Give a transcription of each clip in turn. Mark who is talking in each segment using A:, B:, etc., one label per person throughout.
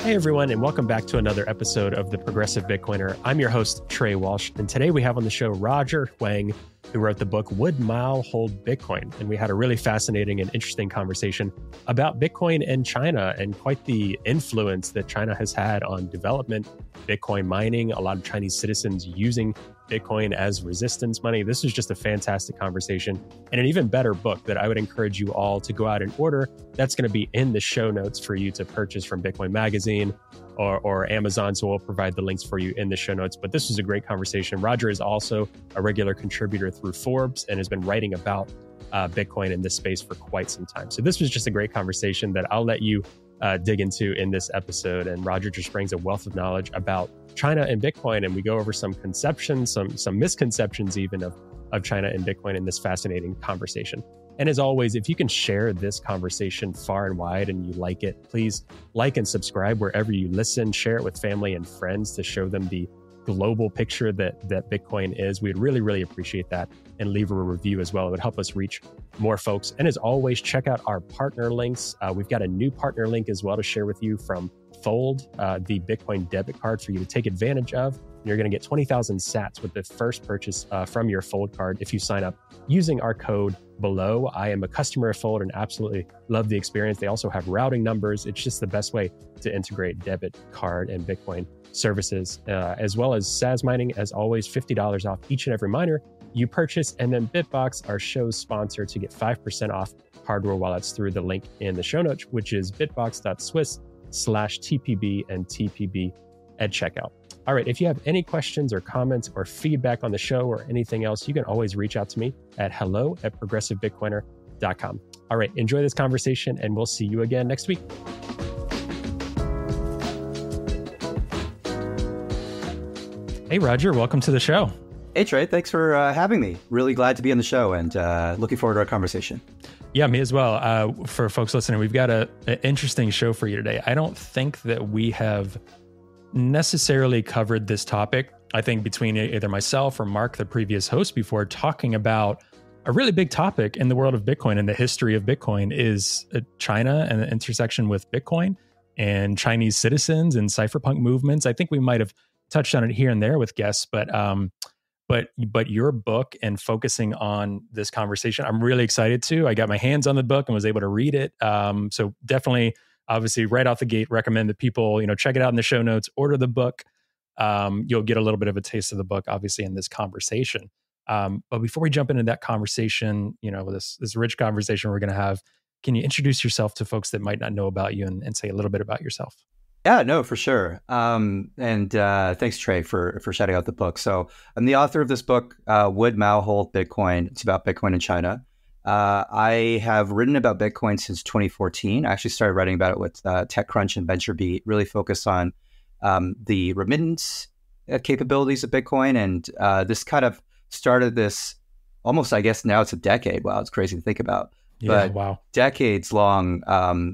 A: Hey everyone, and welcome back to another episode of The Progressive Bitcoiner. I'm your host, Trey Walsh, and today we have on the show Roger Huang, who wrote the book, Would Mao Hold Bitcoin? And we had a really fascinating and interesting conversation about Bitcoin and China and quite the influence that China has had on development, Bitcoin mining, a lot of Chinese citizens using Bitcoin as resistance money. This is just a fantastic conversation and an even better book that I would encourage you all to go out and order. That's going to be in the show notes for you to purchase from Bitcoin Magazine or Amazon. So we'll provide the links for you in the show notes. But this was a great conversation. Roger is also a regular contributor through Forbes and has been writing about Bitcoin in this space for quite some time. So this was just a great conversation that I'll let you dig into in this episode. And Roger just brings a wealth of knowledge about China and Bitcoin. And we go over some conceptions, some misconceptions even of China and Bitcoin in this fascinating conversation. And as always, if you can share this conversation far and wide and you like it, please like and subscribe wherever you listen. Share it with family and friends to show them the global picture that Bitcoin is. We'd really, really appreciate that. And leave a review as well. It would help us reach more folks. And as always, check out our partner links. We've got a new partner link as well to share with you from Fold, the Bitcoin debit card for you to take advantage of. You're going to get 20,000 sats with the first purchase from your Fold card if you sign up using our code below. I am a customer of Fold and absolutely love the experience. They also have routing numbers. It's just the best way to integrate debit card and Bitcoin services, as well as SAS mining. As always, $50 off each and every miner you purchase. And then Bitbox, our show's sponsor, to get 5% off hardware wallets through the link in the show notes, which is bitbox.swiss/TPB and TPB at checkout. All right, if you have any questions or comments or feedback on the show or anything else, you can always reach out to me at hello@progressivebitcoiner.com. All right, enjoy this conversation and we'll see you again next week. Hey, Roger, welcome to the show.
B: Hey, Trey, thanks for having me. Really glad to be on the show and looking forward to our conversation.
A: Yeah, me as well. For folks listening, we've got an interesting show for you today. I don't think that we have necessarily covered this topic. I think between either myself or Mark, the previous host before, talking about a really big topic in the world of Bitcoin and the history of Bitcoin is China and the intersection with Bitcoin and Chinese citizens and cypherpunk movements. I think we might have touched on it here and there with guests, but your book and focusing on this conversation, I'm really excited to. I got my hands on the book and was able to read it. So definitely, obviously, right off the gate, recommend that people, check it out in the show notes, order the book. You'll get a little bit of a taste of the book, obviously, in this conversation. But before we jump into that conversation, this rich conversation we're going to have, can you introduce yourself to folks that might not know about you and say a little bit about yourself?
B: Yeah, no, for sure. And thanks, Trey, for shouting out the book. So I'm the author of this book, Would Mao Hold Bitcoin? It's about Bitcoin in China. I have written about Bitcoin since 2014. I actually started writing about it with TechCrunch and VentureBeat, really focused on the remittance capabilities of Bitcoin. And this kind of started this almost, I guess now it's a decade. Wow, it's crazy to think about.
A: Yeah,
B: but
A: wow.
B: Decades long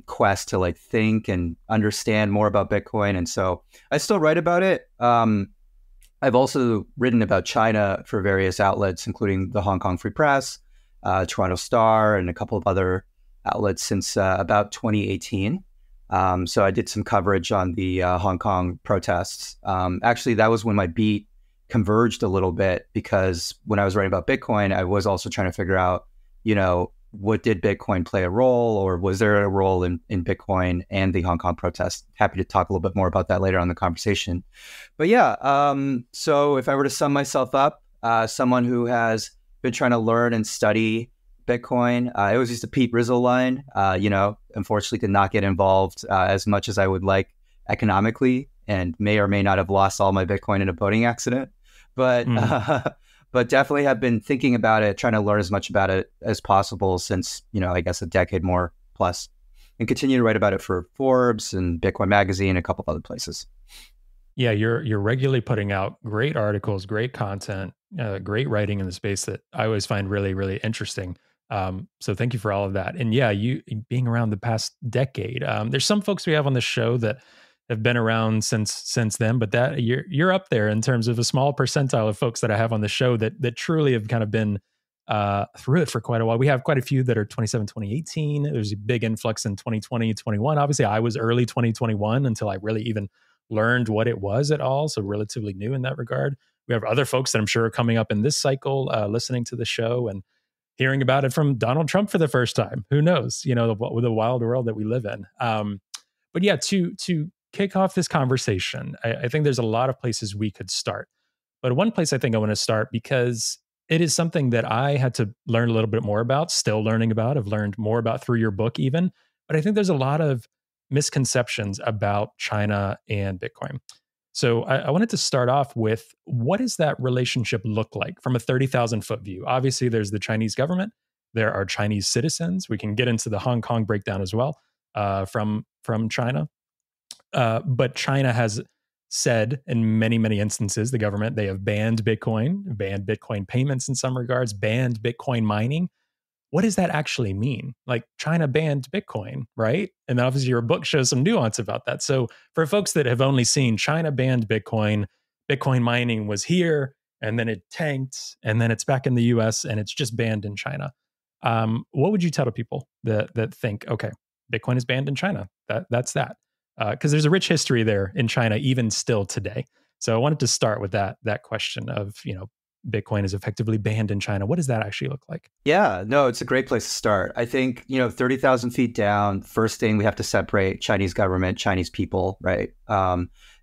B: quest to think and understand more about Bitcoin. And so I still write about it. I've also written about China for various outlets, including the Hong Kong Free Press, Toronto Star, and a couple of other outlets since about 2018. So I did some coverage on the Hong Kong protests. Actually, that was when my beat converged a little bit, because when I was writing about Bitcoin, I was also trying to figure out, what did Bitcoin play a role, or was there a role in Bitcoin and the Hong Kong protests? Happy to talk a little bit more about that later on in the conversation. But yeah, so if I were to sum myself up, someone who has been trying to learn and study Bitcoin. I always used the Pete Rizzo line, unfortunately did not get involved as much as I would like economically, and may or may not have lost all my Bitcoin in a boating accident. But but definitely have been thinking about it, trying to learn as much about it as possible since, I guess a decade more plus, and continue to write about it for Forbes and Bitcoin Magazine and a couple of other places.
A: Yeah, you're regularly putting out great articles, great content, great writing in the space that I always find really, really interesting. So thank you for all of that. And yeah, you being around the past decade, there's some folks we have on the show that have been around since then, but that you're up there in terms of a small percentile of folks that I have on the show that truly have kind of been through it for quite a while. We have quite a few that are 27, 2018. There's a big influx in 2020, 21. Obviously, I was early 2021 until I really even learned what it was at all. So relatively new in that regard. We have other folks that I'm sure are coming up in this cycle, listening to the show and hearing about it from Donald Trump for the first time. Who knows? The wild world that we live in. But yeah, to kick off this conversation, I think there's a lot of places we could start. But one place I think I want to start, because it is something that I had to learn a little bit more about, still learning about, I've learned more about through your book even. But I think there's a lot of misconceptions about China and Bitcoin. So I wanted to start off with, what does that relationship look like from a 30,000 foot view? Obviously, there's the Chinese government. There are Chinese citizens. We can get into the Hong Kong breakdown as well from China. But China has said in many, many instances, the government, they have banned Bitcoin payments in some regards, banned Bitcoin mining. What does that actually mean? Like, China banned Bitcoin, right? And then obviously your book shows some nuance about that. So for folks that have only seen China banned Bitcoin, Bitcoin mining was here, and then it tanked, and then it's back in the US and it's just banned in China. What would you tell to people that think, okay, Bitcoin is banned in China? That's that. Because there's a rich history there in China, even still today. So I wanted to start with that question of, Bitcoin is effectively banned in China. What does that actually look like?
B: Yeah, no, it's a great place to start. I think, 30,000 feet down, first thing we have to separate Chinese government, Chinese people, right?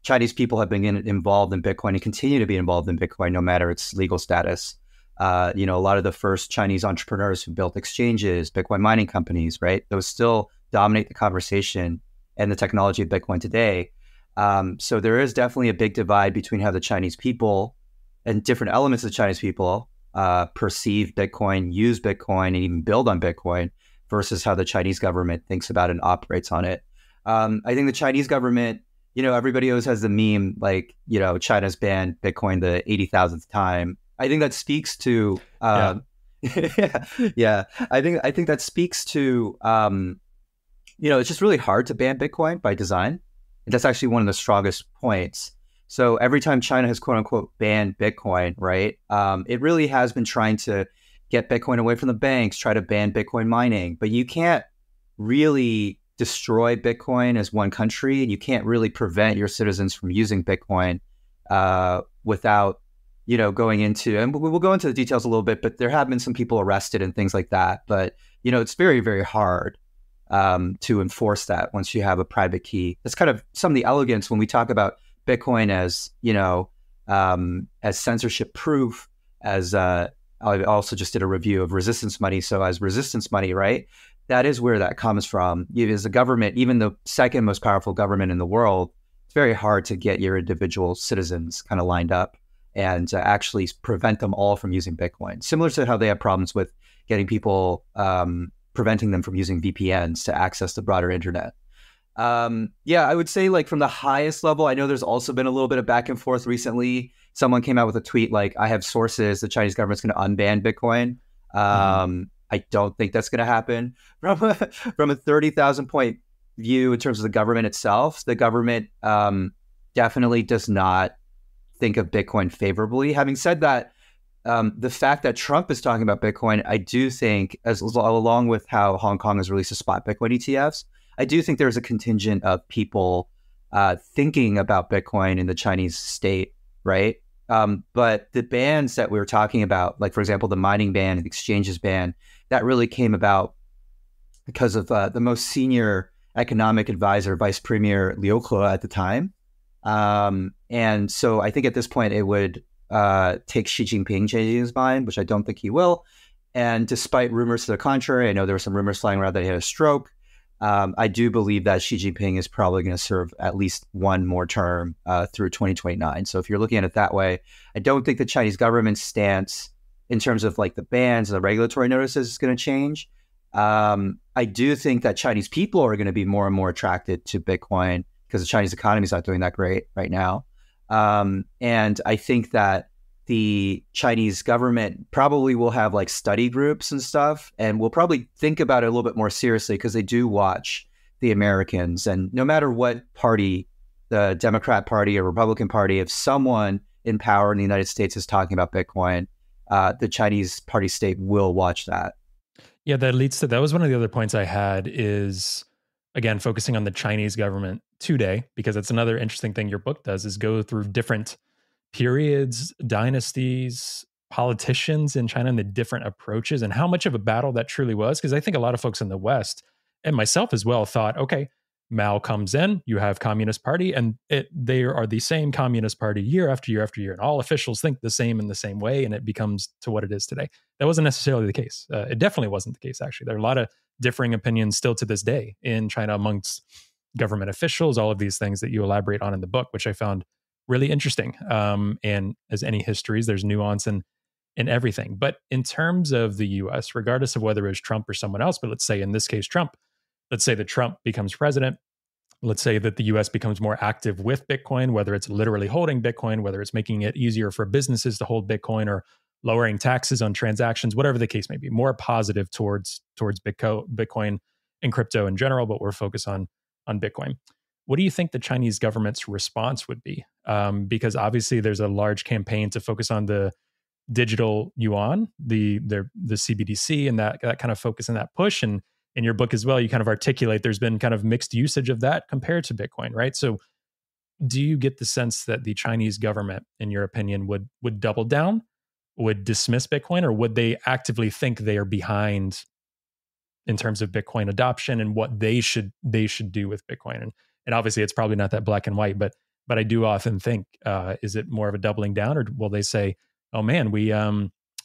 B: Chinese people have been involved in Bitcoin and continue to be involved in Bitcoin, no matter its legal status. A lot of the first Chinese entrepreneurs who built exchanges, Bitcoin mining companies, right? Those still dominate the conversation and the technology of Bitcoin today. So there is definitely a big divide between how the Chinese people and different elements of the Chinese people perceive Bitcoin, use Bitcoin, and even build on Bitcoin, versus how the Chinese government thinks about it and operates on it. I think the Chinese government, everybody always has the meme, like, China's banned Bitcoin the 80,000th time. I think that speaks to, yeah. I think that speaks to, it's just really hard to ban Bitcoin by design. And that's actually one of the strongest points. So every time China has, quote unquote, banned Bitcoin, right, it really has been trying to get Bitcoin away from the banks, try to ban Bitcoin mining. But you can't really destroy Bitcoin as one country, and you can't really prevent your citizens from using Bitcoin without, going into, and we'll go into the details a little bit, but there have been some people arrested and things like that. But, it's very, very hard to enforce that once you have a private key. That's kind of some of the elegance when we talk about Bitcoin as censorship proof, as I also just did a review of resistance money. So as resistance money, right? That is where that comes from. As a government, even the second most powerful government in the world, it's very hard to get your individual citizens kind of lined up and actually prevent them all from using Bitcoin. Similar to how they have problems with getting people, preventing them from using VPNs to access the broader internet. I would say, like, from the highest level, I know there's also been a little bit of back and forth recently. Someone came out with a tweet like, I have sources, the Chinese government's going to unban Bitcoin. I don't think that's going to happen. From a 30,000 point view in terms of the government itself, the government definitely does not think of Bitcoin favorably. Having said that, the fact that Trump is talking about Bitcoin, I do think, along with how Hong Kong has released a spot Bitcoin ETFs, I do think there's a contingent of people thinking about Bitcoin in the Chinese state, right? But the bans that we were talking about, like, for example, the mining ban and the exchanges ban, that really came about because of the most senior economic advisor, Vice Premier Liu He at the time. And so I think at this point it would take Xi Jinping changing his mind, which I don't think he will. And despite rumors to the contrary, I know there were some rumors flying around that he had a stroke. I do believe that Xi Jinping is probably going to serve at least one more term through 2029. So if you're looking at it that way, I don't think the Chinese government's stance in terms of, like, the bans and the regulatory notices is going to change. I do think that Chinese people are going to be more and more attracted to Bitcoin because the Chinese economy is not doing that great right now. And I think that the Chinese government probably will have, like, study groups and stuff, and will probably think about it a little bit more seriously because they do watch the Americans. And no matter what party, the Democrat Party or Republican Party, if someone in power in the United States is talking about Bitcoin, the Chinese party state will watch that.
A: Yeah, that was one of the other points I had is, again, focusing on the Chinese government today, because it's another interesting thing your book does is go through different periods, dynasties, politicians in China and the different approaches and how much of a battle that truly was. Because I think a lot of folks in the West and myself as well thought, okay, Mao comes in, you have Communist Party, and they are the same Communist Party year after year after year. And all officials think the same in the same way, and it becomes to what it is today. That wasn't necessarily the case. It definitely wasn't the case, actually. There are a lot of differing opinions still to this day in China amongst government officials, all of these things that you elaborate on in the book, which I found really interesting. And as any histories, there's nuance in everything. But in terms of the US, regardless of whether it was Trump or someone else, but let's say in this case, Trump, let's say that Trump becomes president. Let's say that the US becomes more active with Bitcoin, whether it's literally holding Bitcoin, whether it's making it easier for businesses to hold Bitcoin or lowering taxes on transactions, whatever the case may be, more positive towards Bitcoin and crypto in general, but we're focused on Bitcoin. What do you think the Chinese government's response would be? Because obviously there's a large campaign to focus on the digital yuan, the CBDC, and that kind of focus and that push. And in your book as well, you kind of articulate there's been kind of mixed usage of that compared to Bitcoin, right? So do you get the sense that the Chinese government, in your opinion, would double down, would dismiss Bitcoin, or would they actively think they are behind in terms of Bitcoin adoption and what they should do with Bitcoin? And obviously it's probably not that black and white, but I do often think, is it more of a doubling down, or will they say, oh man, we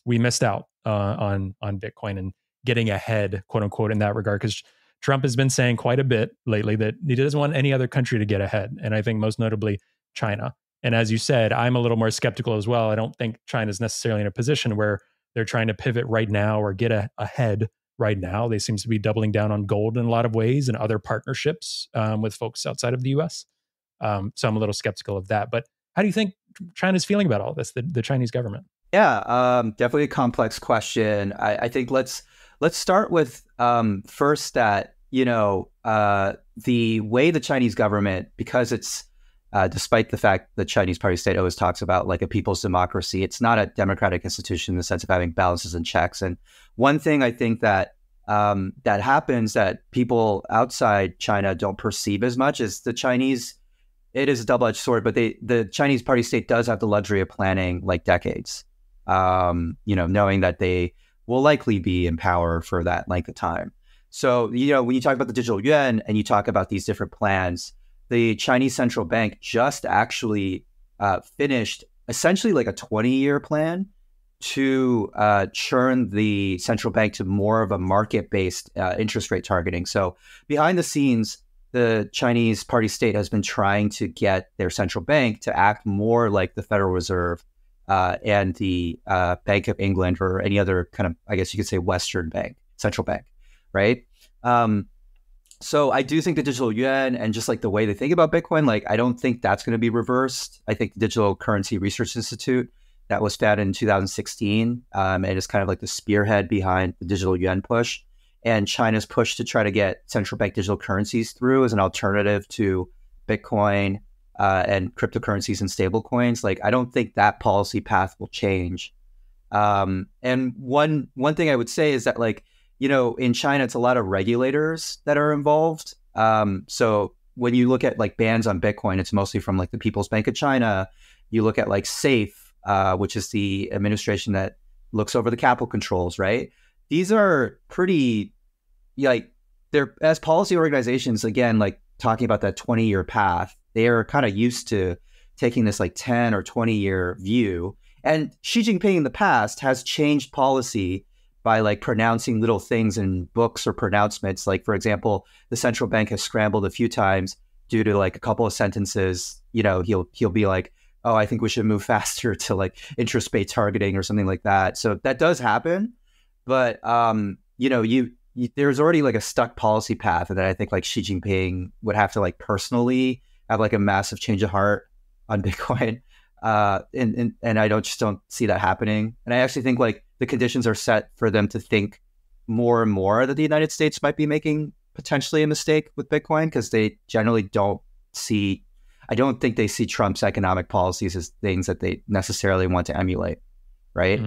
A: missed out on Bitcoin and getting ahead, quote unquote, in that regard? Because Trump has been saying quite a bit lately that he doesn't want any other country to get ahead. And I think most notably China. And as you said, I'm a little more skeptical as well. I don't think China's necessarily in a position where they're trying to pivot right now or get ahead right now. They seem to be doubling down on gold in a lot of ways and other partnerships with folks outside of the US. So I'm a little skeptical of that. But how do you think China's feeling about all this, the Chinese government?
B: Yeah, definitely a complex question. I think let's start with first that, the way the Chinese government, because it's, despite the fact the Chinese party state always talks about like a people's democracy, it's not a democratic institution in the sense of having balances and checks. And one thing I think that that happens that people outside China don't perceive as much is the Chinese. It is a double-edged sword, but the Chinese party state does have the luxury of planning like decades, knowing that they will likely be in power for that length of time. So, when you talk about the digital yuan and you talk about these different plans, the Chinese central bank just actually finished essentially like a 20-year plan to churn the central bank to more of a market-based interest rate targeting. So behind the scenes, the Chinese party state has been trying to get their central bank to act more like the Federal Reserve and the Bank of England or any other kind of, I guess you could say, Western bank, central bank, right? So I do think the digital yuan and just like the way they think about Bitcoin, like I don't think that's going to be reversed. I think the Digital Currency Research Institute that was founded in 2016 and is kind of like the spearhead behind the digital yuan push. And China's push to try to get central bank digital currencies through as an alternative to Bitcoin and cryptocurrencies and stable coins. Like, I don't think that policy path will change. And one thing I would say is that, like, in China, it's a lot of regulators that are involved. So when you look at like bans on Bitcoin, it's mostly from like the People's Bank of China. You look at like SAFE, which is the administration that looks over the capital controls, right? These are pretty, like, they're, as policy organizations, again, like talking about that 20-year path, they are kind of used to taking this like 10 or 20-year view. And Xi Jinping in the past has changed policy by like pronouncing little things in books or pronouncements. Like, for example, the central bank has scrambled a few times due to like a couple of sentences. He'll be like, oh, I think we should move faster to like interest rate targeting or something like that. So that does happen. But, there's already like a stuck policy path that I think like Xi Jinping would have to like personally have like a massive change of heart on Bitcoin. And I just don't see that happening. And I actually think like the conditions are set for them to think more and more that the United States might be making potentially a mistake with Bitcoin, because they generally I don't think they see Trump's economic policies as things that they necessarily want to emulate. right?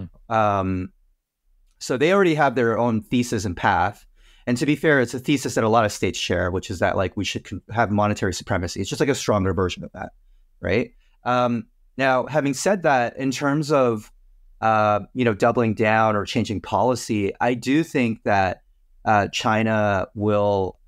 B: So they already have their own thesis and path. And to be fair, it's a thesis that a lot of states share, which is that like we should have monetary supremacy. It's just like a stronger version of that, right? Now, having said that, in terms of doubling down or changing policy, I do think that China will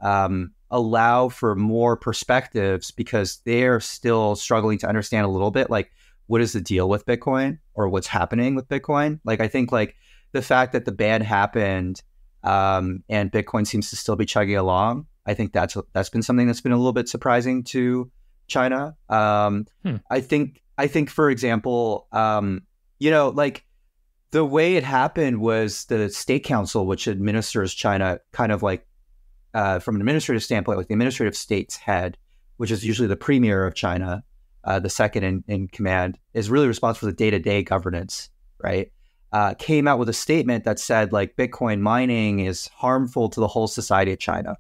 B: allow for more perspectives because they're still struggling to understand a little bit like what is the deal with Bitcoin or what's happening with Bitcoin. Like I think like the fact that the ban happened and Bitcoin seems to still be chugging along, I think that's been something that's been a little bit surprising to China. I think for example, like the way it happened was the State Council, which administers China, kind of like from an administrative standpoint, like the administrative state's head, which is usually the premier of China, the second in command, is really responsible for the day-to-day governance, right? Came out with a statement that said like Bitcoin mining is harmful to the whole society of China,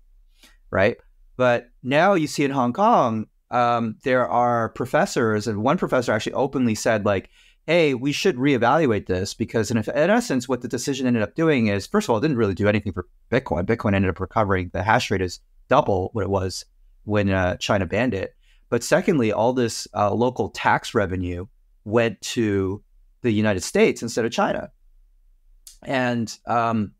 B: right? But now you see in Hong Kong, there are professors, and one professor actually openly said like, hey, we should reevaluate this because in essence, what the decision ended up doing is, first of all, it didn't really do anything for Bitcoin. Bitcoin ended up recovering. The hash rate is double what it was when China banned it. But secondly, all this local tax revenue went to the United States instead of China. And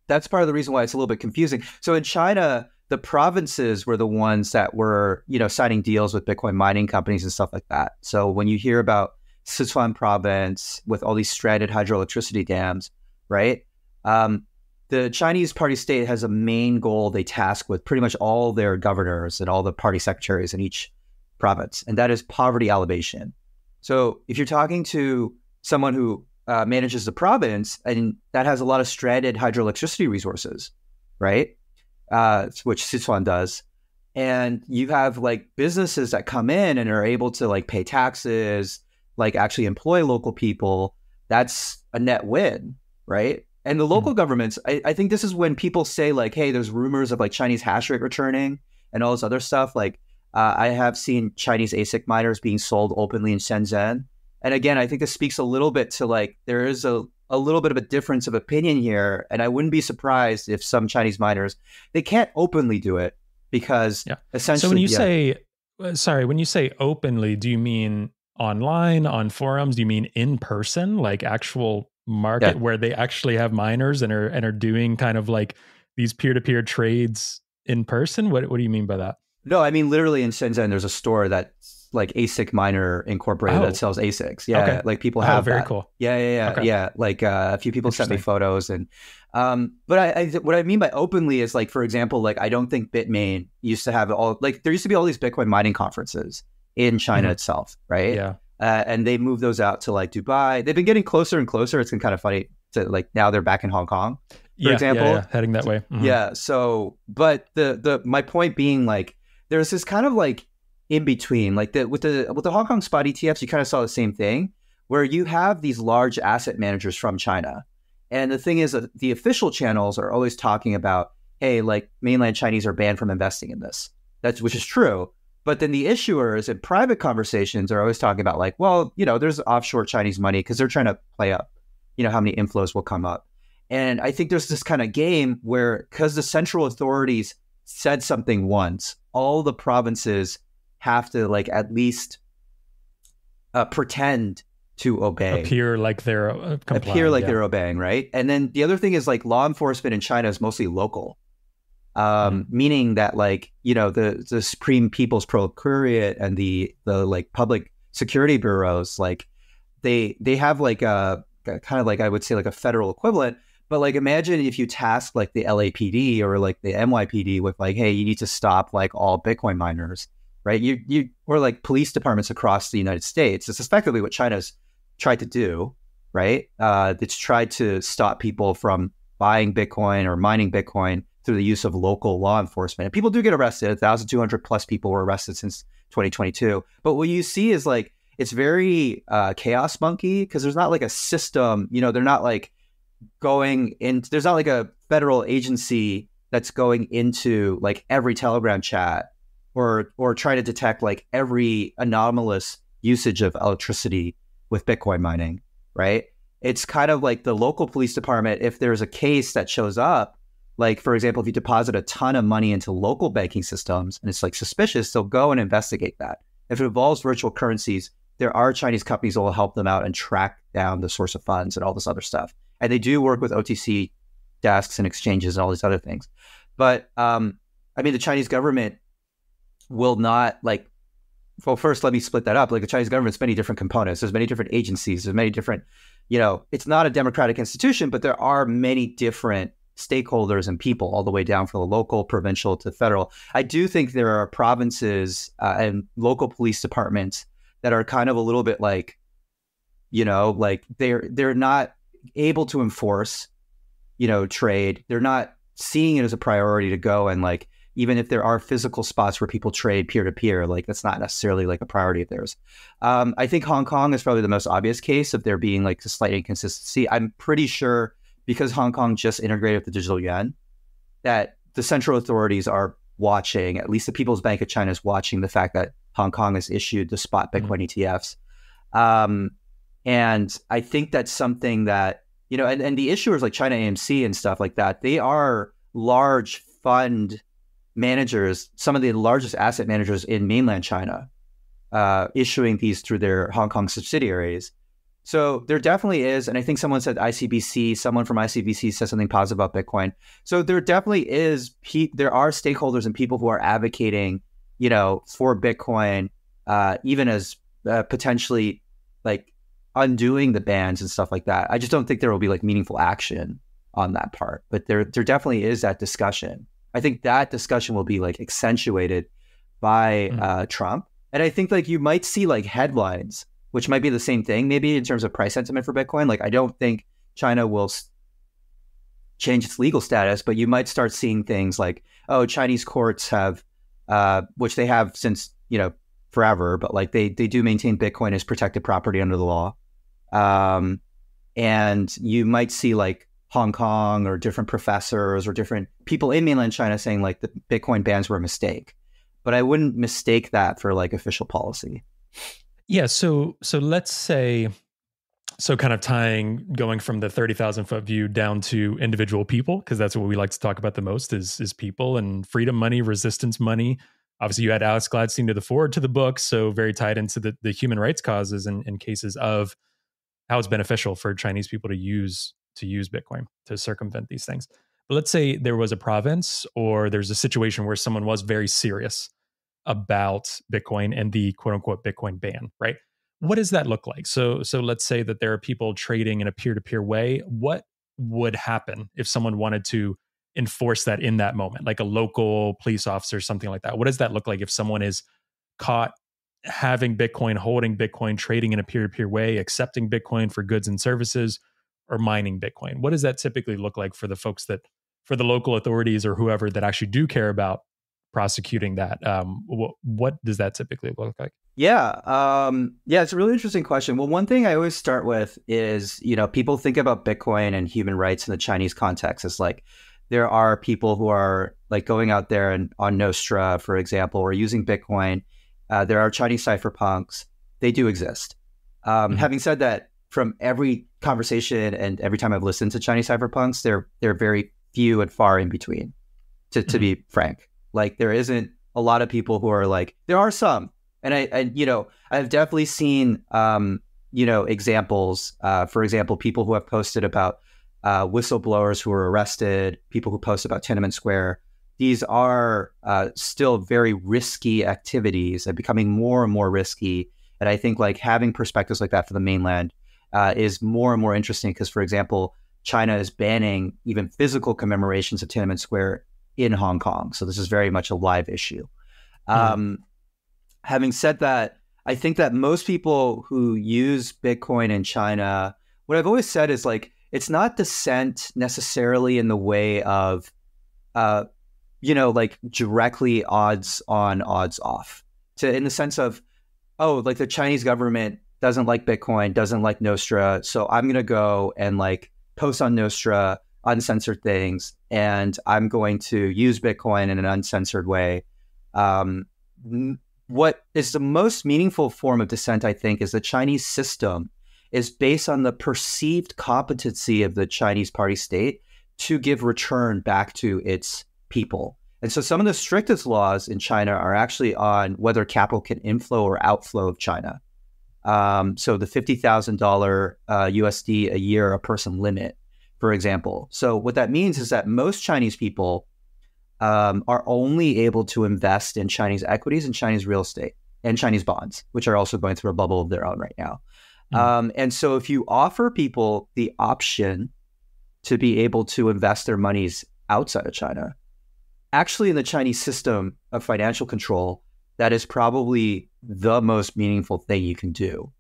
B: that's part of the reason why it's a little bit confusing. So in China, the provinces were the ones that were, signing deals with Bitcoin mining companies and stuff like that. So when you hear about Sichuan province with all these stranded hydroelectricity dams, right? The Chinese party state has a main goal they task with pretty much all their governors and all the party secretaries in each province, and that is poverty alleviation. So if you're talking to someone who manages the province and that has a lot of stranded hydroelectricity resources, right? Which Sichuan does. And you have like businesses that come in and are able to like pay taxes, like actually employ local people, that's a net win, right? And the local governments, I think this is when people say like, hey, there's rumors of like Chinese hash rate returning and all this other stuff. Like I have seen Chinese ASIC miners being sold openly in Shenzhen. And again, I think this speaks a little bit to like, there is a little bit of a difference of opinion here. And I wouldn't be surprised if some Chinese miners, they can't openly do it because essentially.
A: So when you say openly, do you mean online, on forums? Do you mean in person, like actual market where they actually have miners and are doing kind of like these peer-to-peer trades in person? What do you mean by that?
B: No, I mean literally in Shenzhen, there's a store that's like ASIC Miner Incorporated that sells ASICs. Yeah, okay. Like people have
A: very
B: that.
A: Cool.
B: Yeah. Okay. Yeah, like a few people sent me photos, and but I what I mean by openly is like, for example, like I don't think Bitmain used to have all like there used to be all these Bitcoin mining conferences in China itself, right?
A: Yeah.
B: And they moved those out to like Dubai. They've been getting closer and closer. It's been kind of funny to like now they're back in Hong Kong, for example.
A: Heading that way. Mm-hmm.
B: Yeah. So, but my point being like, there's this kind of like in between, like with the Hong Kong spot ETFs, you kind of saw the same thing where you have these large asset managers from China. And the thing is that the official channels are always talking about, hey, like mainland Chinese are banned from investing in this. Which is true. But then the issuers in private conversations are always talking about like, well, there's offshore Chinese money because they're trying to play up, how many inflows will come up. And I think there's this kind of game where because the central authorities said something once, all the provinces have to like at least pretend to obey.
A: Appear like they're
B: they're obeying, right? And then the other thing is like law enforcement in China is mostly local. Meaning that like, the Supreme People's Procuratorate and the like public security bureaus, like they have like a kind of like, I would say like a federal equivalent, but like imagine if you task like the LAPD or like the NYPD with like, hey, you need to stop like all Bitcoin miners, right? Or like police departments across the United States. It's effectively what China's tried to do, right? It's tried to stop people from buying Bitcoin or mining Bitcoin through the use of local law enforcement. And people do get arrested. 1,200 plus people were arrested since 2022. But what you see is like, it's very chaos monkey because there's not like a system, they're not like going in, there's not like a federal agency that's going into like every Telegram chat or try to detect like every anomalous usage of electricity with Bitcoin mining, right? it's kind of like the local police department, if there's a case that shows up, like, for example, if you deposit a ton of money into local banking systems and it's like suspicious, they'll go and investigate that. If it involves virtual currencies, there are Chinese companies that will help them out and track down the source of funds and all this other stuff. And they do work with OTC desks and exchanges and all these other things. But I mean, the Chinese government will not like, well, first, let me split that up. Like the Chinese government's many different components. There's many different agencies. There's many different, it's not a democratic institution, but there are many different stakeholders and people all the way down from the local, provincial to federal. I do think there are provinces and local police departments that are kind of a little bit like, like they're not able to enforce, trade. They're not seeing it as a priority to go and like, even if there are physical spots where people trade peer to peer, like that's not necessarily like a priority of theirs. I think Hong Kong is probably the most obvious case of there being like a slight inconsistency. I'm pretty sure because Hong Kong just integrated with the digital yuan, that the central authorities are watching, at least the People's Bank of China is watching the fact that Hong Kong has issued the spot Bitcoin ETFs. And I think that's something that, and the issuers like China AMC and stuff like that, they are large fund managers, some of the largest asset managers in mainland China, issuing these through their Hong Kong subsidiaries. So there definitely is, and I think someone said ICBC, someone from ICBC said something positive about Bitcoin. So there definitely is, there are stakeholders and people who are advocating, for Bitcoin, even as potentially like undoing the bans and stuff like that. I just don't think there will be like meaningful action on that part, but there definitely is that discussion. I think that discussion will be like accentuated by Trump. And I think like you might see like headlines, which might be the same thing, maybe in terms of price sentiment for Bitcoin. Like, I don't think China will change its legal status, but you might start seeing things like, oh, Chinese courts have, which they have since, forever, but like they do maintain Bitcoin as protected property under the law. And you might see like Hong Kong or different professors or different people in mainland China saying like the Bitcoin bans were a mistake, but I wouldn't mistake that for like official policy.
A: Yeah. So let's say, so kind of going from the 30,000 foot view down to individual people, because that's what we like to talk about the most is people and freedom money, resistance money. Obviously, you had Alex Gladstein to the forward to the book, so very tied into the human rights causes and cases of how it's beneficial for Chinese people to use Bitcoin to circumvent these things. But let's say there was a province or there's a situation where someone was very serious about Bitcoin and the quote unquote Bitcoin ban, right? What does that look like? So let's say that there are people trading in a peer-to-peer way. What would happen if someone wanted to enforce that in that moment, like a local police officer, something like that? What does that look like if someone is caught having Bitcoin, holding Bitcoin, trading in a peer-to-peer way, accepting Bitcoin for goods and services, or mining Bitcoin? What does that typically look like for the folks for the local authorities or whoever that actually do care about prosecuting that? What does that typically look like?
B: Yeah. It's a really interesting question. Well, one thing I always start with is, people think about Bitcoin and human rights in the Chinese context. It's like, there are people who are like going out there and on Nostra, for example, or using Bitcoin. There are Chinese cypherpunks. They do exist. Having said that, from every conversation and every time I've listened to Chinese cypherpunks, they're very few and far in between, to be frank. Like, there isn't a lot of people who are like, there are some. And I've definitely seen, examples, for example, people who have posted about whistleblowers who were arrested, people who post about Tiananmen Square. These are still very risky activities and becoming more and more risky. And I think like having perspectives like that for the mainland is more and more interesting because, for example, China is banning even physical commemorations of Tiananmen Square in Hong Kong. So this is very much a live issue. Having said that, I think that most people who use Bitcoin in China, what I've always said is like, it's not dissent necessarily in the way of, like directly odds on, odds off, in the sense of, oh, like the Chinese government doesn't like Bitcoin, doesn't like Nostra, so I'm going to go and like post on Nostra uncensored things, and I'm going to use Bitcoin in an uncensored way. What is the most meaningful form of dissent, I think, is the Chinese system is based on the perceived competency of the Chinese party state to give return back to its people. And so some of the strictest laws in China are actually on whether capital can inflow or outflow of China. So the $50,000 USD a year a person limit, for example. So what that means is that most Chinese people are only able to invest in Chinese equities and Chinese real estate and Chinese bonds, which are also going through a bubble of their own right now. And so if you offer people the option to be able to invest their monies outside of China, actually in the Chinese system of financial control, that is probably the most meaningful thing you can do.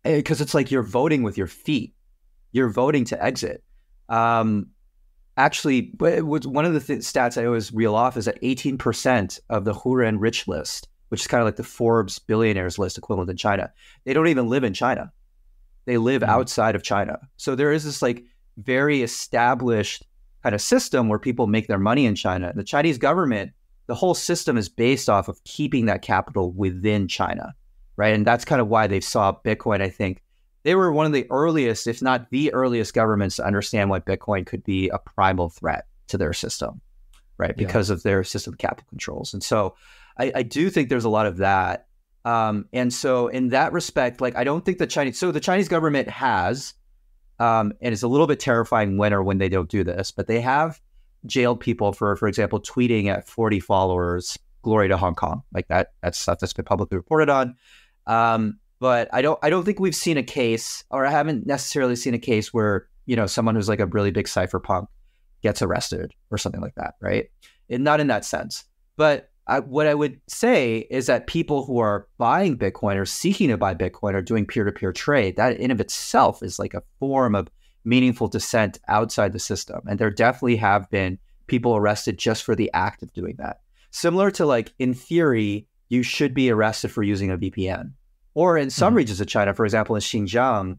B: Because it's like you're voting with your feet. You're voting to exit. Actually, one of the stats I always reel off is that 18% of the Huren rich list, which is kind of like the Forbes billionaires list equivalent in China, they don't even live in China. They live outside of China. So there is this like very established kind of system where people make their money in China. The Chinese government, the whole system is based off of keeping that capital within China, right? And that's kind of why they saw Bitcoin, I think. They were one of the earliest, if not the earliest governments to understand why Bitcoin could be a primal threat to their system, right? Because of their system of capital controls. And so I do think there's a lot of that. And so in that respect, like, I don't think the Chinese government has, and it's a little bit terrifying when they don't do this, but they have jailed people for example, tweeting at 40 followers, glory to Hong Kong, like that's stuff that's been publicly reported on. But I don't think we've seen a case, or I haven't necessarily seen a case where, someone who's like a really big cypherpunk gets arrested or something like that, right? And not in that sense. But what I would say is that people who are buying Bitcoin or seeking to buy Bitcoin or doing peer-to-peer trade, that in of itself is like a form of meaningful dissent outside the system. And there definitely have been people arrested just for the act of doing that. Similar to, like, in theory, you should be arrested for using a VPN. Or in some regions of China, for example, in Xinjiang,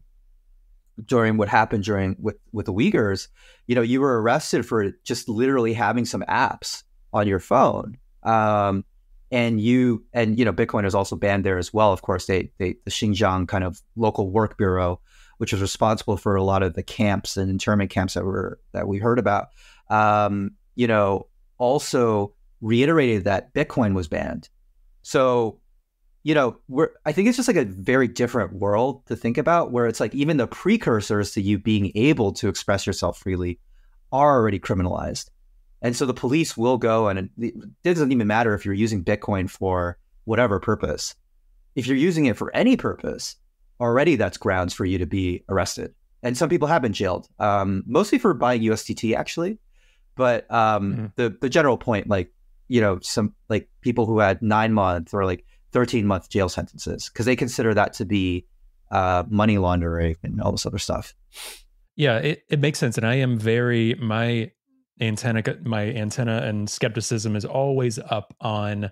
B: during what happened with the Uyghurs, you were arrested for just literally having some apps on your phone. And Bitcoin is also banned there as well. Of course, the Xinjiang kind of local work bureau, which was responsible for a lot of the camps and internment camps that we heard about, also reiterated that Bitcoin was banned. So, I think it's just like a very different world to think about, where it's like even the precursors to you being able to express yourself freely are already criminalized. And so the police will go, and it doesn't even matter if you're using Bitcoin for whatever purpose. If you're using it for any purpose, already that's grounds for you to be arrested. And some people have been jailed, mostly for buying USDT, actually. But the general point, like, some like people who had 9-month or like 13-month jail sentences, because they consider that to be money laundering and all this other stuff.
A: Yeah, it makes sense. And I am my antenna and skepticism is always up on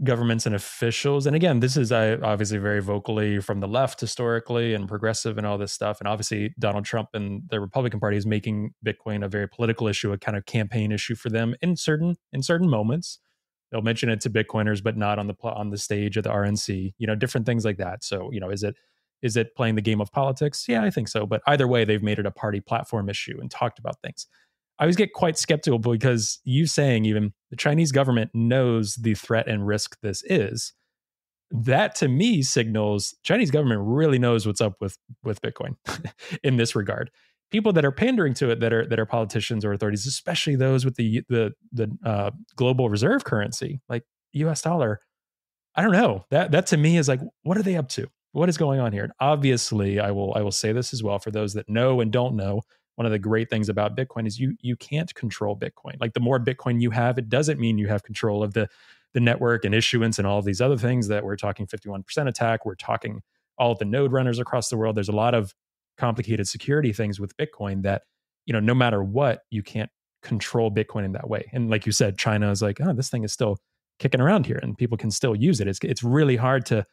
A: governments and officials. And again, this is obviously very vocally from the left historically and progressive and all this stuff. And obviously Donald Trump and the Republican Party is making Bitcoin a very political issue, a kind of campaign issue for them in certain moments. They'll mention it to Bitcoiners, but not on the stage of the RNC, different things like that. So, is it playing the game of politics? Yeah, I think so. But either way, they've made it a party platform issue and talked about things. I always get quite skeptical because you saying even the Chinese government knows the threat and risk this is. That to me signals Chinese government really knows what's up with Bitcoin in this regard. People that are pandering to it, that are politicians or authorities, especially those with the global reserve currency like U.S. dollar. I don't know. That to me is like, what are they up to? What is going on here? And obviously, I will say this as well for those that know and don't know. One of the great things about Bitcoin is you can't control Bitcoin. Like, the more Bitcoin you have, it doesn't mean you have control of the network and issuance and all of these other things that we're talking 51% attack. We're talking all of the node runners across the world. There's a lot of complicated security things with Bitcoin that, no matter what, you can't control Bitcoin in that way. And like you said, China is like, oh, this thing is still kicking around here and people can still use it. It's really hard to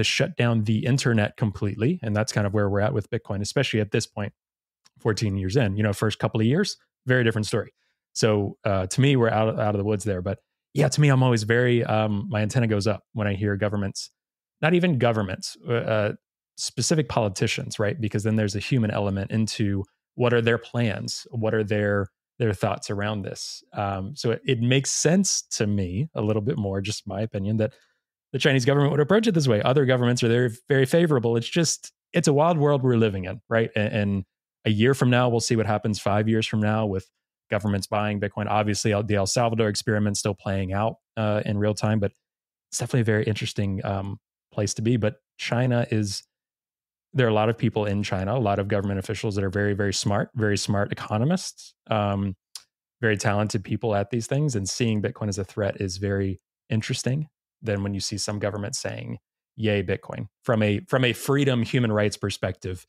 A: shut down the internet completely. And that's kind of where we're at with Bitcoin, especially at this point, 14 years in, first couple of years, very different story. So to me, we're out of the woods there. But yeah, to me, I'm always very, my antenna goes up when I hear governments, not even governments, specific politicians, right? Because then there's a human element into what are their plans, what are their thoughts around this. So it makes sense to me a little bit more, just my opinion, that the Chinese government would approach it this way. Other governments are very, very favorable. It's a wild world we're living in, right? And a year from now, we'll see what happens 5 years from now with governments buying Bitcoin. Obviously, the El Salvador experiment still playing out in real time, but it's definitely a very interesting place to be. But there are a lot of people in China, a lot of government officials that are very, very smart economists, very talented people at these things. And seeing Bitcoin as a threat is very interesting than when you see some government saying, yay, Bitcoin. From a freedom, human rights perspective,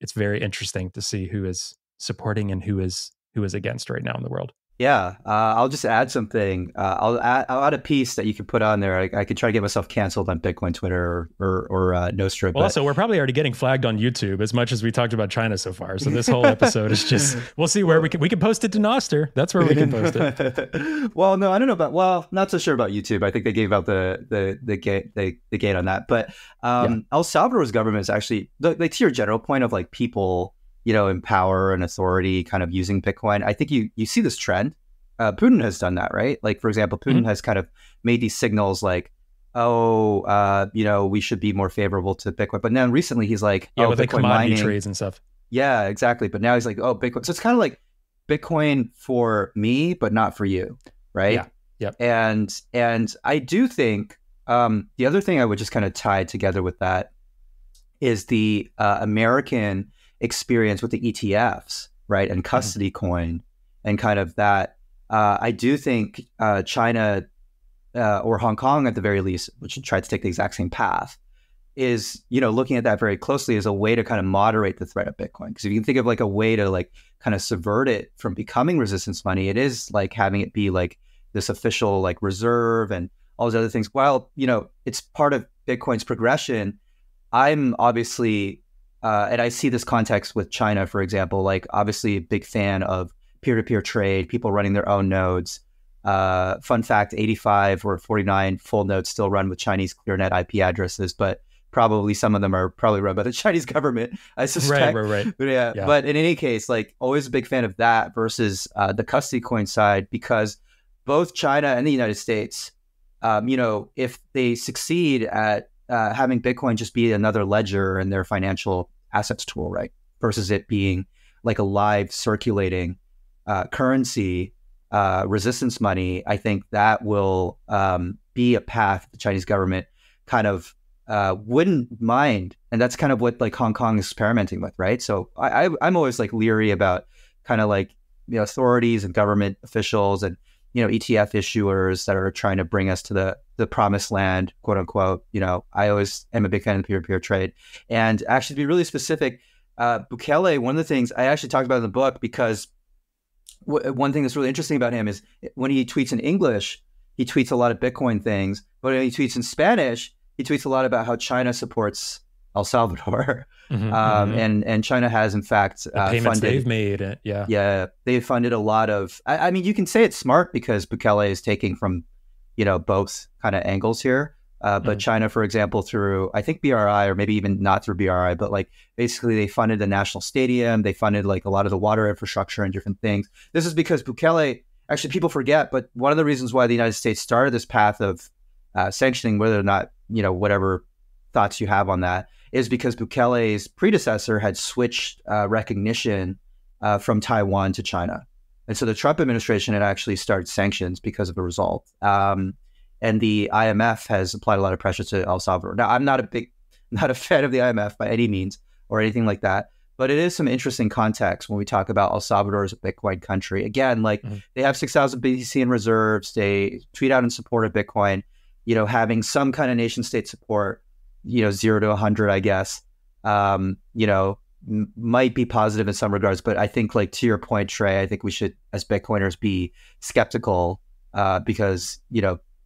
A: it's very interesting to see who is supporting and who is against right now in the world.
B: Yeah, I'll just add something. I'll add a piece that you can put on there. I could try to get myself canceled on Bitcoin Twitter or Nostra.
A: Well, also, we're probably already getting flagged on YouTube as much as we talked about China so far. So this whole episode is just, we'll see where we can post it to Nostr. That's where we can post it.
B: Well, no, I don't know not so sure about YouTube. I think they gave out the gate on that. But El Salvador's government is actually, like to your general point of like people, in power and authority kind of using Bitcoin. I think you see this trend. Putin has done that, right? Like, for example, Putin has kind of made these signals like, we should be more favorable to Bitcoin. But then recently he's like,
A: with
B: Bitcoin
A: commodity
B: mining
A: trades and stuff.
B: Yeah, exactly. But now he's like, Bitcoin. So it's kind of like Bitcoin for me, but not for you, right?
A: Yeah. Yep.
B: And I do think the other thing I would just kind of tie together with that is the American experience with the ETFs, right? And custody coin and kind of that. I do think China or Hong Kong at the very least, which tried to take the exact same path, is, looking at that very closely as a way to kind of moderate the threat of Bitcoin. Because if you can think of like a way to like kind of subvert it from becoming resistance money, it is like having it be like this official like reserve and all those other things. While, it's part of Bitcoin's progression, I'm obviously, and I see this context with China, for example, like obviously a big fan of peer-to-peer trade, people running their own nodes. Fun fact, 85 or 49 full nodes still run with Chinese ClearNet IP addresses, but probably some of them are probably run by the Chinese government, I suspect.
A: Right.
B: But yeah, but in any case, like always a big fan of that versus the custody coin side, because both China and the United States, if they succeed at having Bitcoin just be another ledger in their financial assets tool, right, versus it being like a live circulating currency, resistance money, I think that will be a path the Chinese government kind of wouldn't mind. And that's kind of what like Hong Kong is experimenting with, right? So I'm always like leery about kind of like, authorities and government officials and, ETF issuers that are trying to bring us to the promised land, quote unquote. I always am a big fan of peer-to-peer trade. And actually to be really specific, Bukele, one of the things I actually talked about in the book, because one thing that's really interesting about him is when he tweets in English, he tweets a lot of Bitcoin things, but when he tweets in Spanish, he tweets a lot about how China supports El Salvador. And China has, in fact,
A: the payments
B: funded,
A: they've made.
B: Yeah, they've funded a lot of, I mean, you can say it's smart because Bukele is taking from, both kind of angles here. But China, for example, through, I think BRI, or maybe even not through BRI, but like basically they funded the national stadium. They funded like a lot of the water infrastructure and different things. This is because Bukele, actually people forget, but one of the reasons why the United States started this path of sanctioning, whether or not, whatever thoughts you have on that, is because Bukele's predecessor had switched recognition from Taiwan to China. And so the Trump administration had actually started sanctions because of the result. And the IMF has applied a lot of pressure to El Salvador. Now, I'm not a fan of the IMF by any means or anything like that, but it is some interesting context when we talk about El Salvador as a Bitcoin country. Again, like they have 6,000 BTC in reserves. They tweet out in support of Bitcoin, having some kind of nation state support, 0 to 100, I guess, might be positive in some regards. But I think like to your point, Trey, I think we should, as Bitcoiners, be skeptical because,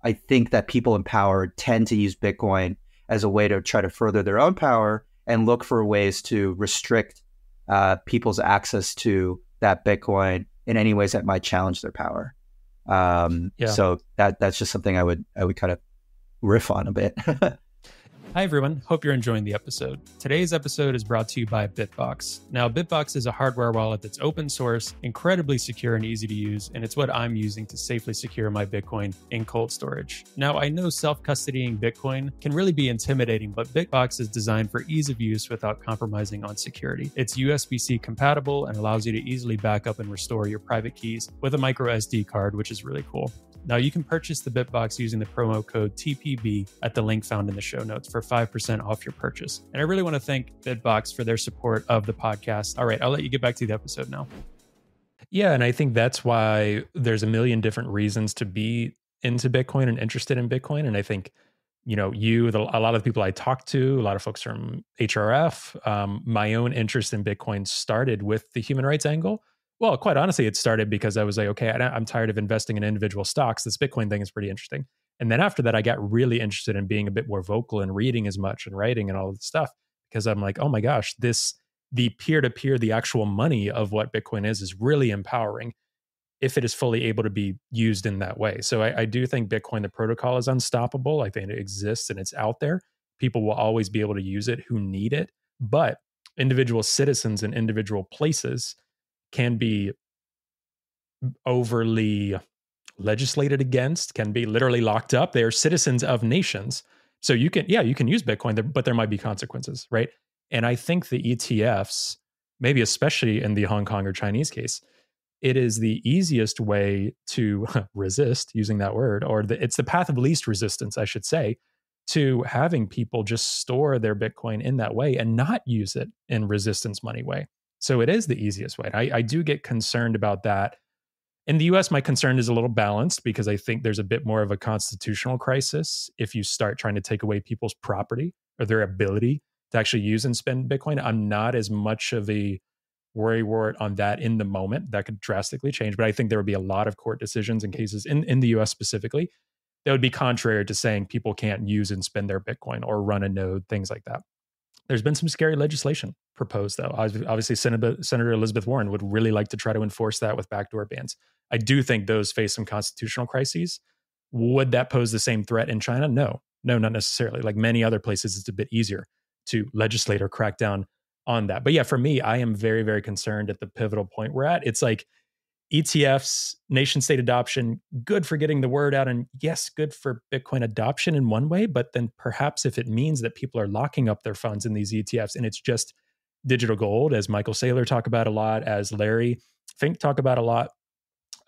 B: I think that people in power tend to use Bitcoin as a way to try to further their own power and look for ways to restrict people's access to that Bitcoin in any ways that might challenge their power. So that's just something I would kind of riff on a bit.
A: Hi everyone, hope you're enjoying the episode. Today's episode is brought to you by Bitbox. Now, Bitbox is a hardware wallet that's open source, incredibly secure and easy to use, and it's what I'm using to safely secure my Bitcoin in cold storage. Now, I know self-custodying Bitcoin can really be intimidating, but Bitbox is designed for ease of use without compromising on security. It's USB-C compatible and allows you to easily back up and restore your private keys with a micro SD card, which is really cool. Now, you can purchase the Bitbox using the promo code TPB at the link found in the show notes for 5% off your purchase. And I really want to thank Bitbox for their support of the podcast. All right, I'll let you get back to the episode now. Yeah, and I think that's why there's a million different reasons to be into Bitcoin and interested in Bitcoin. And I think, a lot of the people I talk to, a lot of folks from HRF, my own interest in Bitcoin started with the human rights angle. Well, quite honestly, it started because I was like, okay, I'm tired of investing in individual stocks. This Bitcoin thing is pretty interesting. And then after that, I got really interested in being a bit more vocal and reading as much and writing and all this stuff, because I'm like, oh my gosh, the peer-to-peer, the actual money of what Bitcoin is really empowering if it is fully able to be used in that way. So I do think Bitcoin, the protocol, is unstoppable. I think it exists and it's out there. People will always be able to use it who need it. But individual citizens in individual places can be overly legislated against, can be literally locked up. They are citizens of nations. So you can use Bitcoin, but there might be consequences, right? And I think the ETFs, maybe especially in the Hong Kong or Chinese case, it is the easiest way to resist, using that word, or it's the path of least resistance, I should say, to having people just store their Bitcoin in that way and not use it in resistance money way. So it is the easiest way. I do get concerned about that. In the US, my concern is a little balanced because I think there's a bit more of a constitutional crisis if you start trying to take away people's property or their ability to actually use and spend Bitcoin. I'm not as much of a worrywart on that in the moment. That could drastically change, but I think there would be a lot of court decisions and cases in the US specifically that would be contrary to saying people can't use and spend their Bitcoin or run a node, things like that. There's been some scary legislation proposed, though. Obviously, Senator Elizabeth Warren would really like to try to enforce that with backdoor bans. I do think those face some constitutional crises. Would that pose the same threat in China? No, not necessarily. Like many other places, it's a bit easier to legislate or crack down on that. But yeah, for me, I am very, very concerned at the pivotal point we're at. It's like ETFs, nation state adoption, good for getting the word out. And yes, good for Bitcoin adoption in one way. But then perhaps if it means that people are locking up their funds in these ETFs and it's just digital gold, as Michael Saylor talk about a lot, as Larry Fink talk about a lot,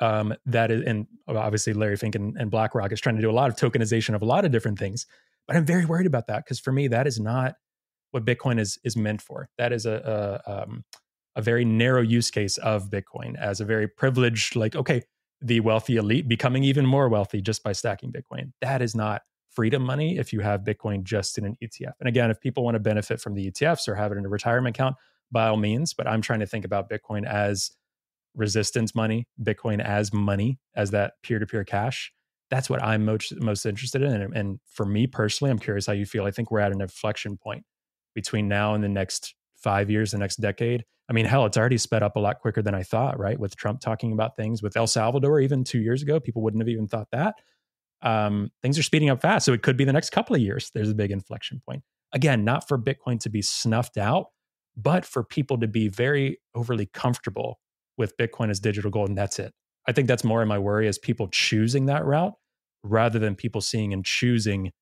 A: that is, and obviously Larry Fink and BlackRock is trying to do a lot of tokenization of a lot of different things. But I'm very worried about that because for me, that is not what Bitcoin is meant for. That is a very narrow use case of Bitcoin as a very privileged, like, okay, the wealthy elite becoming even more wealthy just by stacking Bitcoin. That is not freedom money if you have Bitcoin just in an ETF. And again, if people want to benefit from the ETFs or have it in a retirement account, by all means, but I'm trying to think about Bitcoin as resistance money, Bitcoin as money, as that peer-to-peer cash. That's what I'm most interested in. And for me personally, I'm curious how you feel. I think we're at an inflection point between now and the next 5 years, the next decade. I mean, hell, it's already sped up a lot quicker than I thought, right? With Trump talking about things with El Salvador, even 2 years ago, people wouldn't have even thought that. Things are speeding up fast. So it could be the next couple of years. There's a big inflection point. Again, not for Bitcoin to be snuffed out, but for people to be very overly comfortable with Bitcoin as digital gold. And that's it. I think that's more of my worry as people choosing that route rather than people seeing and choosing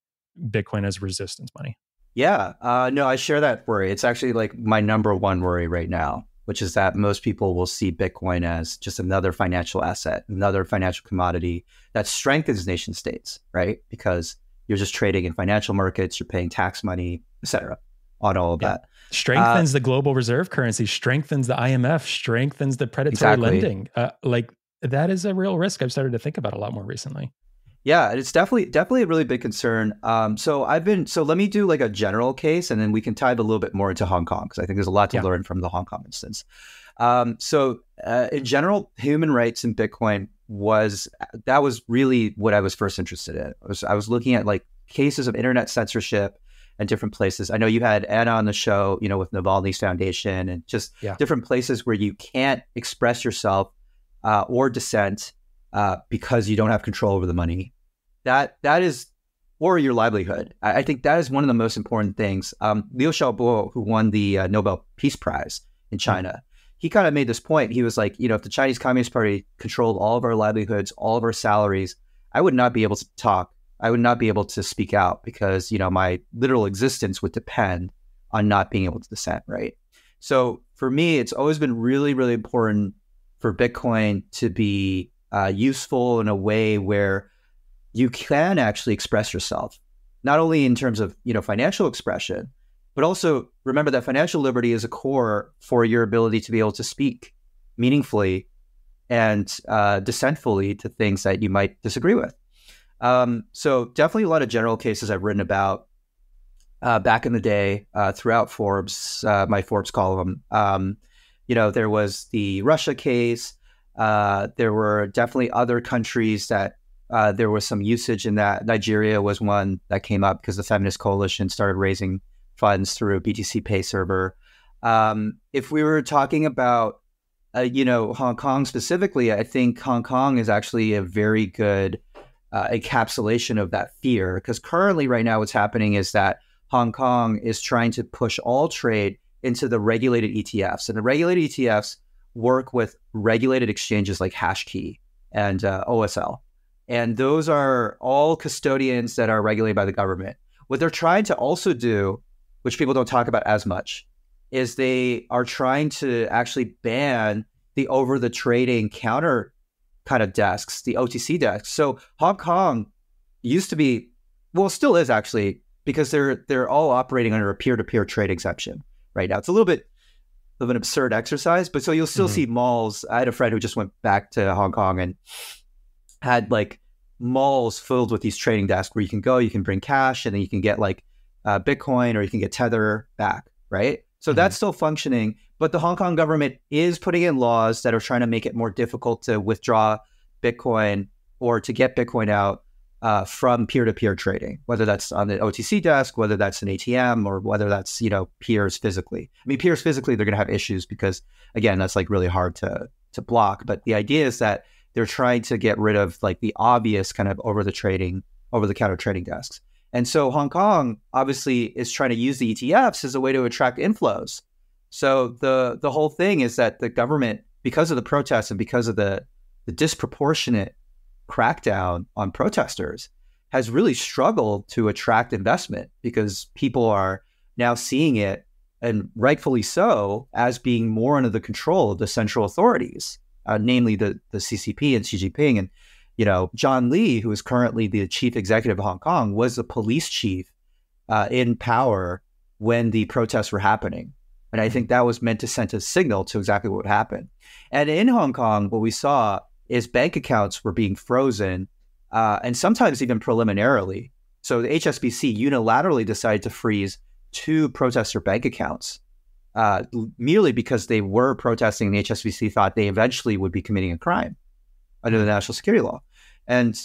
A: Bitcoin as resistance money.
B: Yeah, no, I share that worry. It's actually like my number one worry right now, which is that most people will see Bitcoin as just another financial asset, another financial commodity that strengthens nation states, right? Because you're just trading in financial markets, you're paying tax money, et cetera, on all of that.
A: Strengthens the global reserve currency, strengthens the IMF, strengthens the predatory lending. Like that is a real risk I've started to think about a lot more recently.
B: Yeah, it's definitely a really big concern. So let me do like a general case, and then we can dive a little bit more into Hong Kong because I think there's a lot to learn from the Hong Kong instance. In general, human rights in Bitcoin was really what I was first interested in. I was looking at like cases of internet censorship and different places. I know you had Anna on the show, with Navalny's foundation and just different places where you can't express yourself or dissent because you don't have control over the money. That is or your livelihood. I think that is one of the most important things. Liu Xiaobo, who won the Nobel Peace Prize in China, he kind of made this point. He was like, if the Chinese Communist Party controlled all of our livelihoods, all of our salaries, I would not be able to talk. I would not be able to speak out because, my literal existence would depend on not being able to dissent, right? So for me, it's always been really, really important for Bitcoin to be useful in a way where you can actually express yourself, not only in terms of, financial expression, but also remember that financial liberty is a core for your ability to be able to speak meaningfully and dissentfully to things that you might disagree with. So definitely a lot of general cases I've written about back in the day throughout Forbes, my Forbes column. There was the Russia case. There were definitely other countries that there was some usage in that. Nigeria was one that came up because the Feminist Coalition started raising funds through BTC Pay server. If we were talking about, Hong Kong specifically, I think Hong Kong is actually a very good encapsulation of that fear, because currently right now what's happening is that Hong Kong is trying to push all trade into the regulated ETFs. And the regulated ETFs work with regulated exchanges like Hashkey and OSL. And those are all custodians that are regulated by the government. What they're trying to also do, which people don't talk about as much, is they are trying to actually ban the over-the-trading counter kind of desks, the OTC desks. So Hong Kong used to be, well, still is actually, because they're all operating under a peer-to-peer trade exemption right now. It's a little bit of an absurd exercise, but so you'll still see malls. I had a friend who just went back to Hong Kong and had like malls filled with these trading desks where you can go, you can bring cash, and then you can get like Bitcoin, or you can get Tether back, right? So that's still functioning, but the Hong Kong government is putting in laws that are trying to make it more difficult to withdraw Bitcoin or to get Bitcoin out from peer-to-peer trading, whether that's on the OTC desk, whether that's an ATM, or whether that's, peers physically. I mean, peers physically, they're going to have issues because, again, that's like really hard to block. But the idea is that they're trying to get rid of like the obvious kind of over-the-counter trading desks. And so Hong Kong obviously is trying to use the ETFs as a way to attract inflows. So the whole thing is that the government, because of the protests and because of the disproportionate crackdown on protesters, has really struggled to attract investment, because people are now seeing it, and rightfully so, as being more under the control of the central authorities, namely the CCP and Xi Jinping. And John Lee, who is currently the chief executive of Hong Kong, was the police chief in power when the protests were happening. And I think that was meant to send a signal to exactly what would happen. And in Hong Kong, what we saw is bank accounts were being frozen, and sometimes even preliminarily. So the HSBC unilaterally decided to freeze 2 protester bank accounts, merely because they were protesting, and the HSBC thought they eventually would be committing a crime under the national security law. And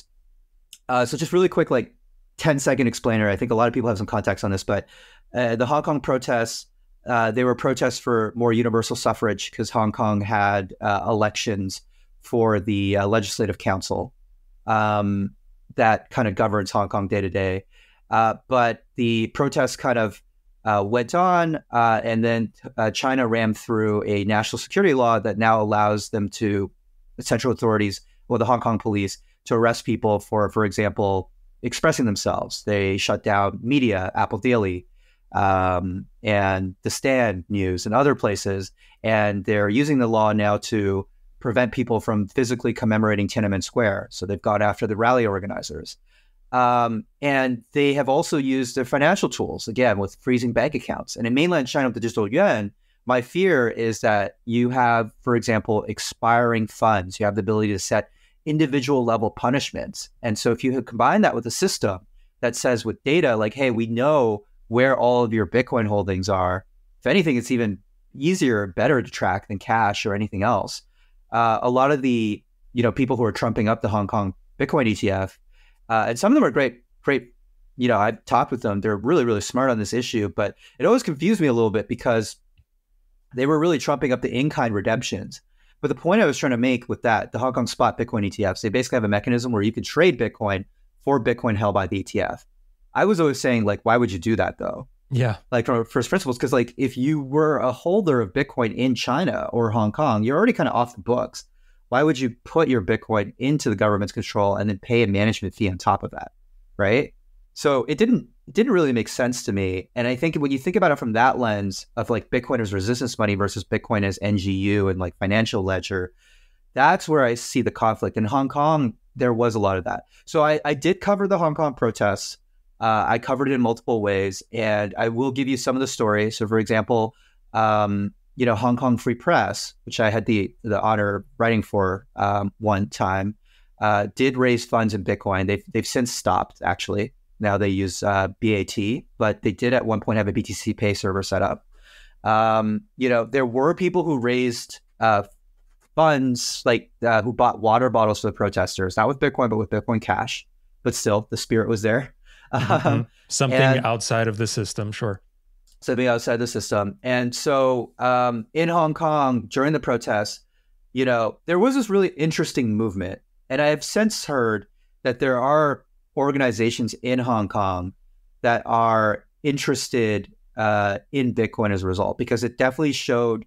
B: so just really quick, like 10-second explainer. I think a lot of people have some context on this, but the Hong Kong protests, they were protests for more universal suffrage, because Hong Kong had elections for the Legislative Council that kind of governs Hong Kong day to day. But the protests kind of went on, and then China rammed through a national security law that now allows them to, the central authorities, well, the Hong Kong police, to arrest people for example, expressing themselves. They shut down media, Apple Daily, and The Stand News and other places. And they're using the law now to prevent people from physically commemorating Tiananmen Square. So they've gone after the rally organizers. And they have also used their financial tools, again, with freezing bank accounts. And in mainland China with the digital yuan, my fear is that you have, for example, expiring funds. You have the ability to set individual level punishments. And so if you combine that with a system that says with data, like, hey, we know where all of your Bitcoin holdings are, if anything, it's even easier, better to track than cash or anything else. A lot of the people who are trumping up the Hong Kong Bitcoin ETF, and some of them are great. I've talked with them. They're really, really smart on this issue, but it always confused me a little bit because they were really trumping up the in-kind redemptions. But the point I was trying to make with that, the Hong Kong spot Bitcoin ETFs, they basically have a mechanism where you can trade Bitcoin for Bitcoin held by the ETF. I was always saying, like, why would you do that though?
A: Yeah.
B: Like from first principles, because like if you were a holder of Bitcoin in China or Hong Kong, you're already kind of off the books. Why would you put your Bitcoin into the government's control and then pay a management fee on top of that, right? So it didn't really make sense to me. And I think when you think about it from that lens of like Bitcoin as resistance money versus Bitcoin as NGU and like financial ledger, that's where I see the conflict. In Hong Kong, there was a lot of that. So I did cover the Hong Kong protests. I covered it in multiple ways, and I will give you some of the stories. So, for example, Hong Kong Free Press, which I had the honor of writing for one time, did raise funds in Bitcoin. They've since stopped, actually. Now they use BAT, but they did at one point have a BTC Pay server set up. There were people who raised funds, like who bought water bottles for the protesters, not with Bitcoin, but with Bitcoin Cash. But still, the spirit was there.
A: Something outside of the system, sure.
B: Something outside the system. And so in Hong Kong, during the protests, there was this really interesting movement. And I have since heard that there are organizations in Hong Kong that are interested in Bitcoin as a result, because it definitely showed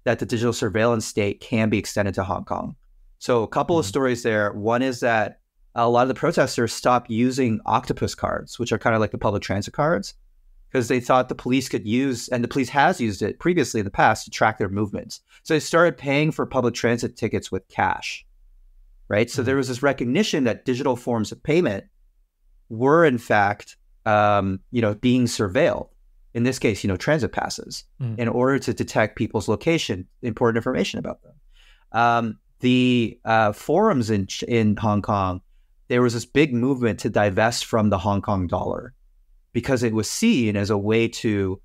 B: that the digital surveillance state can be extended to Hong Kong. So a couple of stories there. One is that a lot of the protesters stopped using octopus cards, which are kind of like the public transit cards, because they thought the police could use, and the police has used it previously in the past to track their movements. So they started paying for public transit tickets with cash, right? So there was this recognition that digital forms of payment were in fact, being surveilled. In this case, transit passes, in order to detect people's location, important information about them. The forums in Hong Kong, there was this big movement to divest from the Hong Kong dollar because it was seen as a way to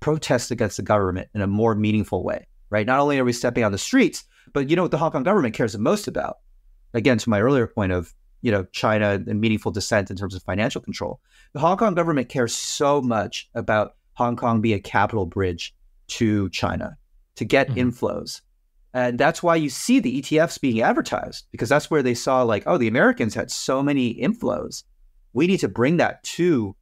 B: protest against the government in a more meaningful way, right? Not only are we stepping on the streets, but what the Hong Kong government cares the most about? Again, to my earlier point of, China and meaningful dissent in terms of financial control. The Hong Kong government cares so much about Hong Kong being a capital bridge to China to get inflows. And that's why you see the ETFs being advertised, because that's where they saw like, oh, the Americans had so many inflows. We need to bring that to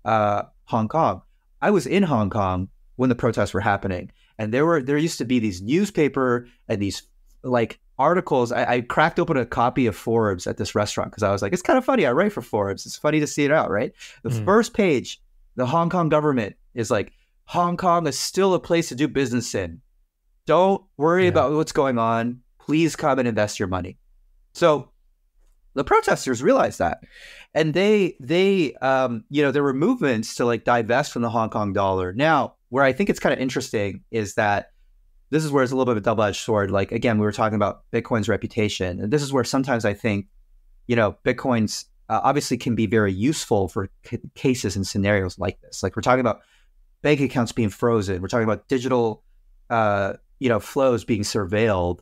B: Hong Kong. I was in Hong Kong when the protests were happening, and there used to be these newspaper and these like articles. I cracked open a copy of Forbes at this restaurant because I was like, it's kind of funny. I write for Forbes. It's funny to see it out, right? The first page, the Hong Kong government is like, Hong Kong is still a place to do business in. Don't worry about what's going on. Please come and invest your money. So the protesters realized that. And there were movements to like divest from the Hong Kong dollar. Now, where I think it's kind of interesting is that this is where it's a little bit of a double-edged sword. Like, again, we were talking about Bitcoin's reputation. And this is where sometimes I think, Bitcoin's obviously can be very useful for cases and scenarios like this. Like we're talking about bank accounts being frozen. We're talking about digital, flows being surveilled.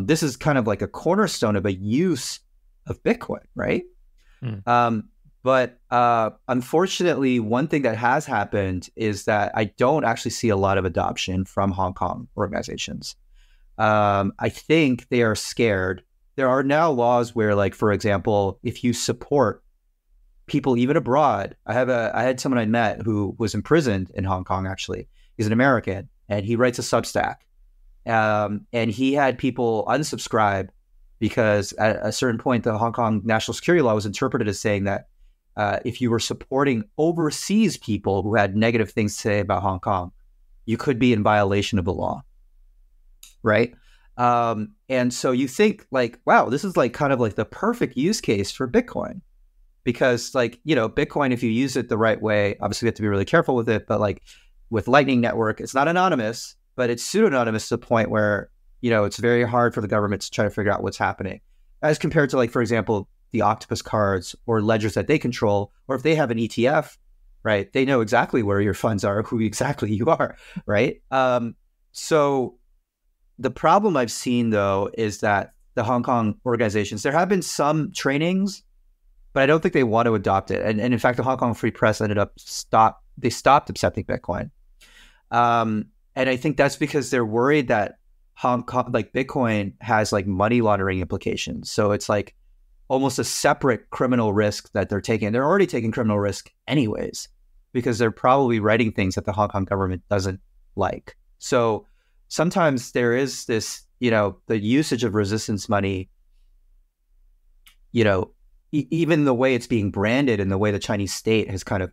B: This is kind of like a cornerstone of a use of Bitcoin, right? But unfortunately, one thing that has happened is that I don't actually see a lot of adoption from Hong Kong organizations. I think they are scared. There are now laws where, like, for example, if you support people even abroad, I had someone I met who was imprisoned in Hong Kong, actually. He's an American, and he writes a Substack. And he had people unsubscribe because at a certain point, the Hong Kong national security law was interpreted as saying that if you were supporting overseas people who had negative things to say about Hong Kong, you could be in violation of the law, right? And so you think like, wow, this is like kind of like the perfect use case for Bitcoin, because like, Bitcoin, if you use it the right way, obviously you have to be really careful with it, but like with Lightning Network, it's not anonymous, but it's pseudo-anonymous to the point where, it's very hard for the government to try to figure out what's happening, as compared to, like, for example, the octopus cards or ledgers that they control, or if they have an ETF, right? They know exactly where your funds are, who exactly you are, right? So the problem I've seen, though, is that the Hong Kong organizations, there have been some trainings, but I don't think they want to adopt it. And in fact, the Hong Kong Free Press ended up stopped accepting Bitcoin. And I think that's because they're worried that Hong Kong, like Bitcoin, has like money laundering implications. So it's like almost a separate criminal risk that they're taking. They're already taking criminal risk anyways, because they're probably writing things that the Hong Kong government doesn't like. So sometimes there is this, the usage of resistance money, even the way it's being branded and the way the Chinese state has kind of,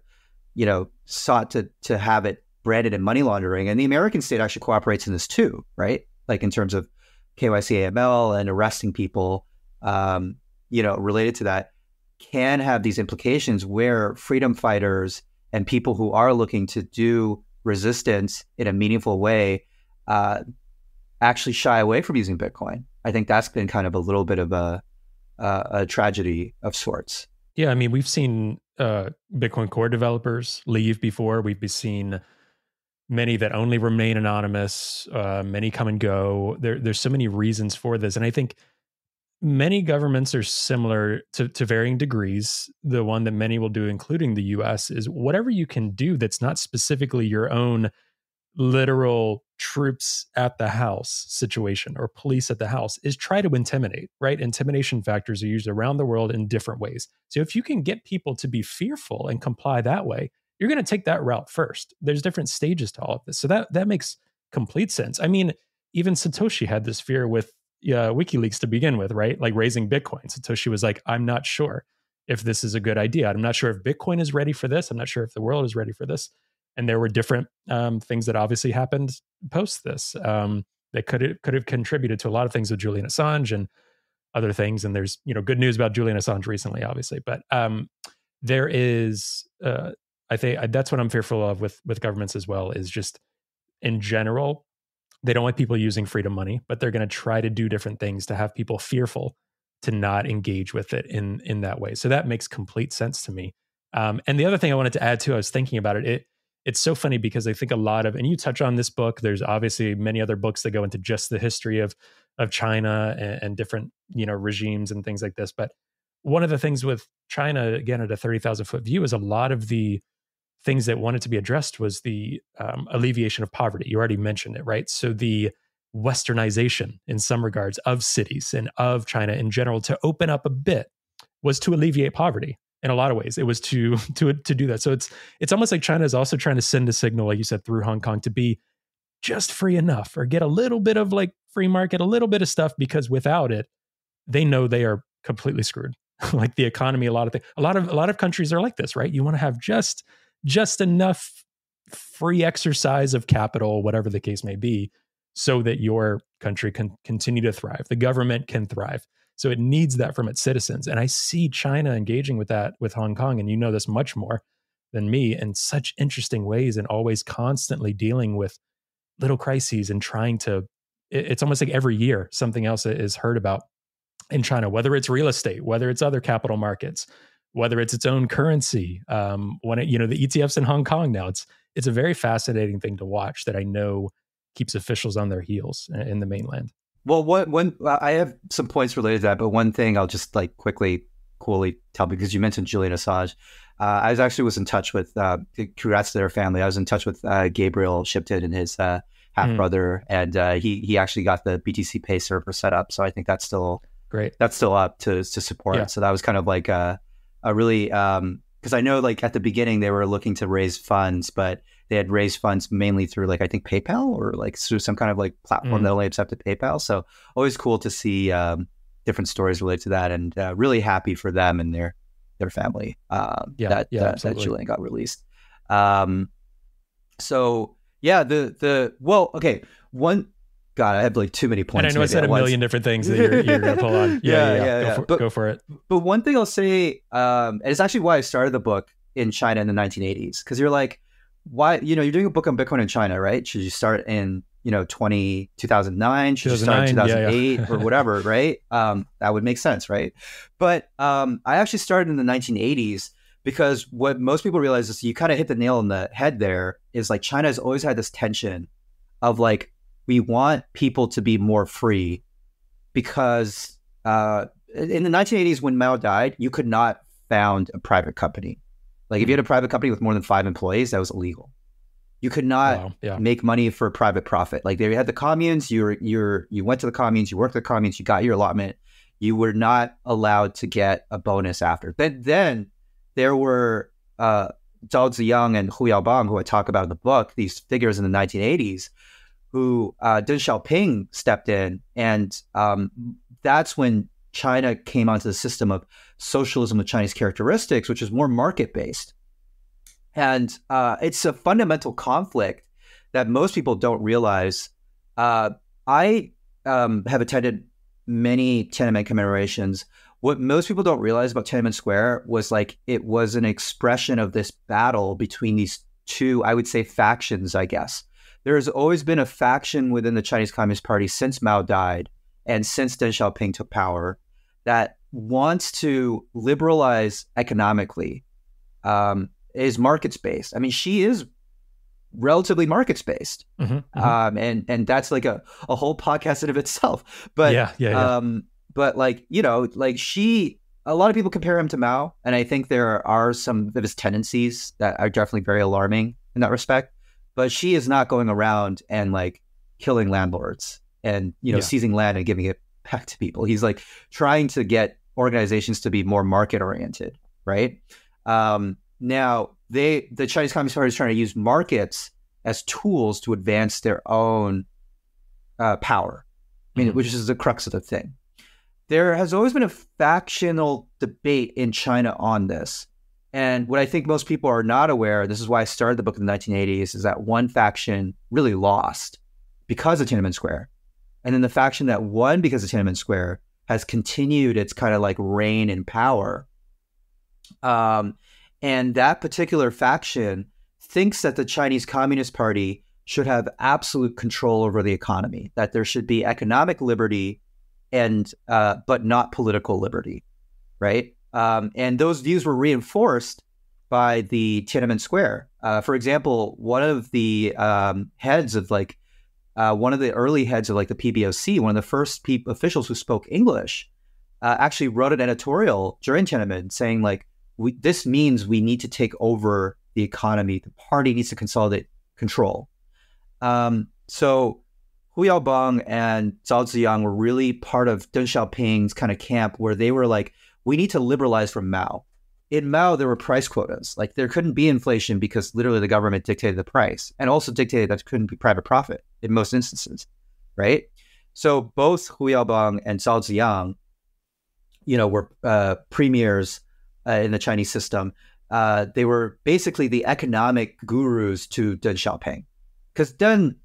B: sought to have it branded in money laundering. And the American state actually cooperates in this too, right? Like in terms of KYC AML and arresting people, related to that, can have these implications where freedom fighters and people who are looking to do resistance in a meaningful way actually shy away from using Bitcoin. I think that's been kind of a little bit of a tragedy of sorts.
A: Yeah, I mean, we've seen Bitcoin Core developers leave before. We've seen many that only remain anonymous, many come and go. There's so many reasons for this. And I think many governments are similar to varying degrees. The one that many will do, including the US, is whatever you can do that's not specifically your own literal troops at the house situation or police at the house, is try to intimidate, right? Intimidation factors are used around the world in different ways. So if you can get people to be fearful and comply that way, you're going to take that route first. There's different stages to all of this. So that makes complete sense. I mean, even Satoshi had this fear with WikiLeaks to begin with, right? Like raising Bitcoin. Satoshi was like, I'm not sure if this is a good idea. I'm not sure if Bitcoin is ready for this. I'm not sure if the world is ready for this. And there were different things that obviously happened post this that could have contributed to a lot of things with Julian Assange and other things. And there's good news about Julian Assange recently, obviously. But there is, I think that's what I'm fearful of with governments as well, is just in general, they don't like people using freedom money, but they're going to try to do different things to have people fearful to not engage with it in that way. So that makes complete sense to me. And the other thing I wanted to add too, I was thinking about it. It's so funny because I think a lot of, and you touch on this book, there's obviously many other books that go into just the history of China and different, regimes and things like this. But one of the things with China, again, at a 30,000 foot view, is a lot of the things that wanted to be addressed was the alleviation of poverty. You already mentioned it, right? So the westernization in some regards of cities and of China in general to open up a bit was to alleviate poverty. In a lot of ways, it was to do that. So it's almost like China is also trying to send a signal, like you said, through Hong Kong to be just free enough, or get a little bit of like free market, a little bit of stuff, because without it, they know they are completely screwed. Like the economy, a lot of countries are like this, right? You want to have just enough free exercise of capital, whatever the case may be, so that your country can continue to thrive. The government can thrive. So it needs that from its citizens. And I see China engaging with that with Hong Kong, and you know this much more than me, in such interesting ways, and always constantly dealing with little crises and trying to, it's almost like every year something else is heard about in China, whether it's real estate, whether it's other capital markets, whether it's its own currency. When the ETFs in Hong Kong now, it's a very fascinating thing to watch that I know keeps officials on their heels in the mainland.
B: Well, I have some points related to that, but one thing I'll just like coolly tell, because you mentioned Julian Assange. I was in touch with, congrats to their family. I was in touch with Gabriel Shipton and his half brother, and he actually got the BTC Pay server set up. So I think that's still
A: great.
B: That's still up to support.
A: Yeah.
B: So that was kind of like a really, because I know like at the beginning they were looking to raise funds, but they had raised funds mainly through like, I think PayPal, or like through some kind of like platform that only accepted PayPal. So always cool to see different stories related to that, and really happy for them and their family that Julian got released. So yeah, God, I have like too many points.
A: And I know I said a million different things that you're going to pull on. Yeah. Go for it.
B: But one thing I'll say, and it's actually why I started the book in China in the 1980s, because you're like, why, you're doing a book on Bitcoin in China, right? Should you start in, 2009? Should you start in 2008 or whatever, right? That would make sense, right? But I actually started in the 1980s because what most people realize is, you kind of hit the nail on the head there, is like China has always had this tension of like, we want people to be more free, because in the 1980s when Mao died, you could not found a private company. Like if you had a private company with more than 5 employees, that was illegal. You could not make money for private profit. Like they had the communes, you went to the communes, you worked at the communes, you got your allotment, You were not allowed to get a bonus after. Then there were Zhao Ziyang and Hu Yaobang, who I talk about in the book, these figures in the 1980s, who Deng Xiaoping stepped in. And that's when China came onto the system of socialism with Chinese characteristics, which is more market-based. And it's a fundamental conflict that most people don't realize. I have attended many Tiananmen commemorations. What most people don't realize about Tiananmen Square was like it was an expression of this battle between these two, I would say, factions, I guess. There has always been a faction within the Chinese Communist Party since Mao died and since Deng Xiaoping took power that wants to liberalize economically, is markets-based. I mean, she is relatively markets-based. And that's like a whole podcast in of itself. But but like, you know, like a lot of people compare him to Mao, and I think there are some of his tendencies that are definitely very alarming in that respect. But she is not going around and like killing landlords and, you know, seizing land and giving it back to people. He's like trying to get organizations to be more market oriented, right? Now the Chinese Communist Party is trying to use markets as tools to advance their own power, I mean, which is the crux of the thing. There has always been a factional debate in China on this. And what I think most people are not aware, this is why I started the book in the 1980s, is that one faction really lost because of Tiananmen Square. And then the faction that won because of Tiananmen Square has continued its kind of like reign in power. And that particular faction thinks that the Chinese Communist Party should have absolute control over the economy, that there should be economic liberty and but not political liberty, right? And those views were reinforced by the Tiananmen Square. For example, one of the heads of like one of the early heads of like the PBOC, one of the first officials who spoke English, actually wrote an editorial during Tiananmen saying like, this means we need to take over the economy. The party needs to consolidate control. So Hu Yaobang and Zhao Ziyang were really part of Deng Xiaoping's kind of camp where they were like, we need to liberalize from Mao. In Mao, there were price quotas. Like there couldn't be inflation because literally the government dictated the price and also dictated that there couldn't be private profit in most instances, right? So both Hu Yaobang and Zhao Ziyang, you know, were premiers in the Chinese system. They were basically the economic gurus to Deng Xiaoping because Deng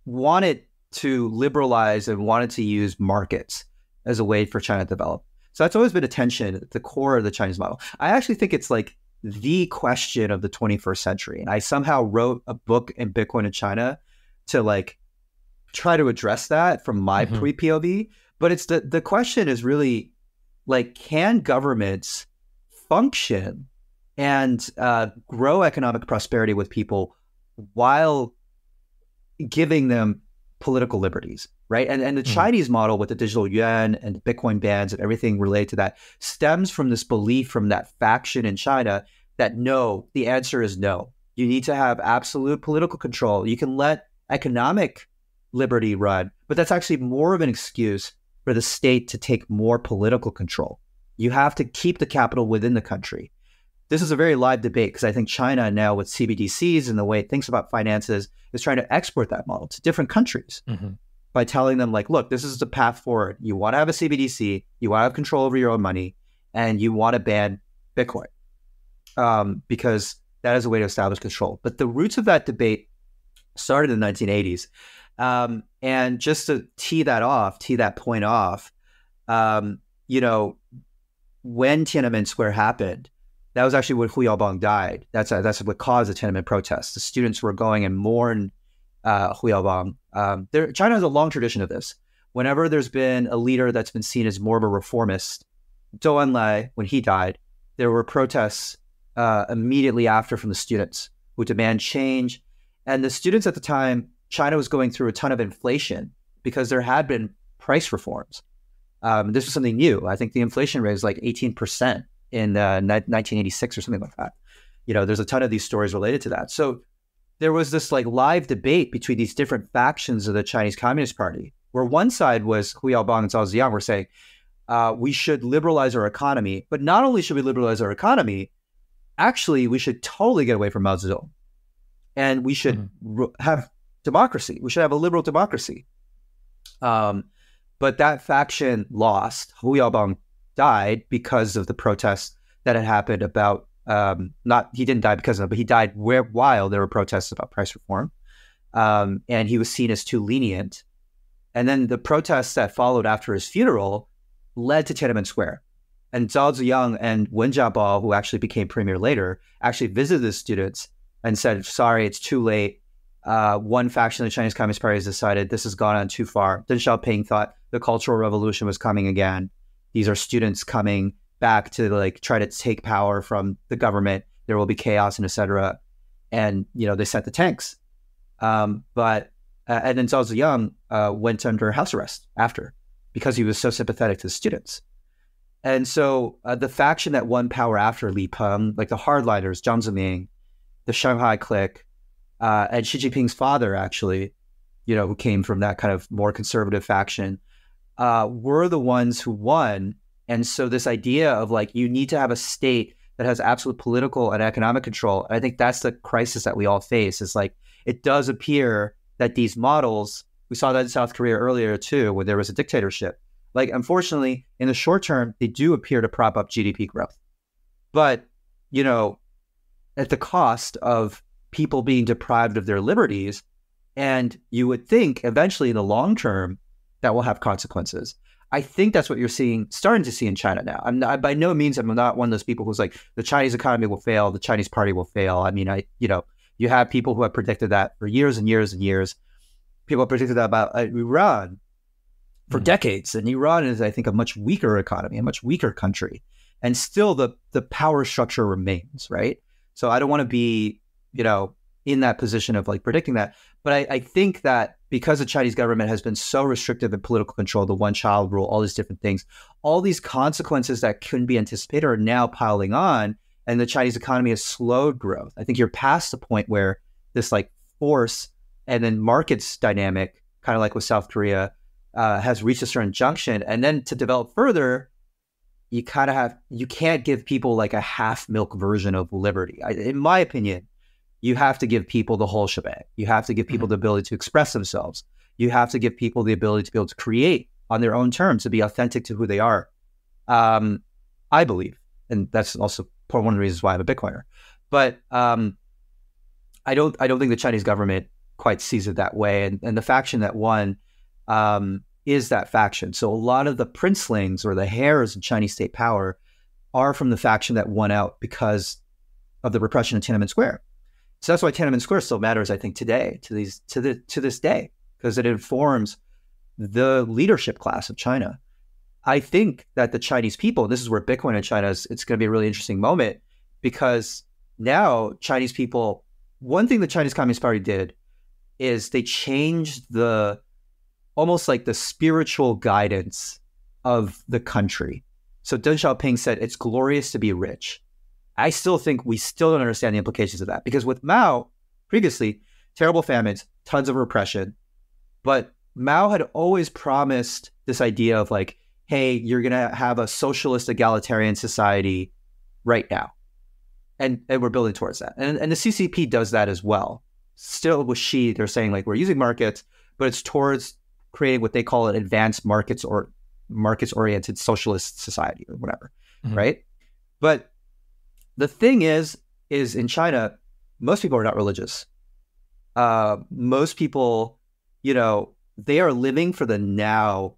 B: wanted to liberalize and wanted to use markets as a way for China to develop. So that's always been a tension at the core of the Chinese model. I actually think it's like the question of the 21st century. And I somehow wrote a book in Bitcoin in China to like try to address that from my pre-POV. But it's the question is really like, can governments function and grow economic prosperity with people while giving them political liberties, right? And the Chinese model with the digital yuan and the Bitcoin bans and everything related to that stems from this belief from that faction in China that no, the answer is no. You need to have absolute political control. You can let economic liberty run, but that's actually more of an excuse for the state to take more political control. You have to keep the capital within the country. This is a very live debate because I think China now with CBDCs and the way it thinks about finances is trying to export that model to different countries by telling them like, look, this is the path forward. You want to have a CBDC, you want to have control over your own money, and you want to ban Bitcoin because that is a way to establish control. But the roots of that debate started in the 1980s. And just to tee that point off, you know, when Tiananmen Square happened, that was actually when Hu Yaobang died. That's what caused the Tiananmen protests. The students were going and mourn Hu Yaobang. China has a long tradition of this. Whenever there's been a leader that's been seen as more of a reformist, Zhou Enlai, when he died, there were protests immediately after from the students who demand change. And the students at the time, China was going through a ton of inflation because there had been price reforms. This was something new. I think the inflation rate was like 18% in 1986 or something like that. You know, there's a ton of these stories related to that. So there was this like live debate between these different factions of the Chinese Communist Party, where one side was Hu Yaobang and Zhao Ziyang were saying, we should liberalize our economy. But not only should we liberalize our economy, actually, we should totally get away from Mao Zedong. And we should have democracy. We should have a liberal democracy. But that faction lost. Hu Yaobang died because of the protests that had happened about, he didn't die because of it, but he died while there were protests about price reform. And he was seen as too lenient. And then the protests that followed after his funeral led to Tiananmen Square. And Zhao Ziyang and Wen Jiabao, who actually became premier later, actually visited the students and said, sorry, it's too late. One faction of the Chinese Communist Party has decided this has gone on too far. Deng Xiaoping thought the Cultural Revolution was coming again. These are students coming back to like try to take power from the government. There will be chaos and etc. And, they sent the tanks. And then Zhao Ziyang went under house arrest after because he was so sympathetic to the students. And so the faction that won power after Li Peng, like the hardliners, Jiang Zemin, the Shanghai clique, and Xi Jinping's father, actually, who came from that kind of more conservative faction, were the ones who won. And so this idea of like, you need to have a state that has absolute political and economic control. And I think that's the crisis that we all face. Is like, it does appear that these models, we saw that in South Korea earlier too, where there was a dictatorship. Like, unfortunately, in the short term, they do appear to prop up GDP growth. But, at the cost of people being deprived of their liberties. And you would think eventually in the long term, that will have consequences. I think that's what you're starting to see in China now. By no means, I'm not one of those people who's like, the Chinese economy will fail, the Chinese party will fail. I mean, you have people who have predicted that for years and years and years. People have predicted that about Iran for decades. And Iran is, I think, a much weaker economy, a much weaker country. And still the power structure remains, right? So I don't want to be, in that position of like predicting that. But I think that because the Chinese government has been so restrictive in political control, the one-child rule, all these different things, all these consequences that couldn't be anticipated are now piling on, and the Chinese economy has slowed growth. I think you're past the point where this like force and then markets dynamic, kind of like with South Korea, has reached a certain junction. And then to develop further, you can't give people like a half-milk version of liberty. In my opinion, you have to give people the whole shebang. You have to give people the ability to express themselves. You have to give people the ability to be able to create on their own terms, to be authentic to who they are. I believe, and that's also one of the reasons why I'm a Bitcoiner. But I don't think the Chinese government quite sees it that way. And the faction that won is that faction. So a lot of the princelings or the heirs of Chinese state power are from the faction that won out because of the repression of Tiananmen Square. So that's why Tiananmen Square still matters, I think, today, to this day, because it informs the leadership class of China. I think that the Chinese people, this is where Bitcoin in China is, it's going to be a really interesting moment, because now Chinese people, one thing the Chinese Communist Party did is they changed almost like the spiritual guidance of the country. So Deng Xiaoping said, it's glorious to be rich. I still think we still don't understand the implications of that, because with Mao, previously, terrible famines, tons of repression, but Mao had always promised this idea of like, hey, you're going to have a socialist egalitarian society right now. And we're building towards that. And the CCP does that as well. Still with Xi, they're saying like, we're using markets, but it's towards creating what they call an advanced markets or markets-oriented socialist society or whatever, right? But the thing is in China, most people are not religious. Most people, they are living for the now.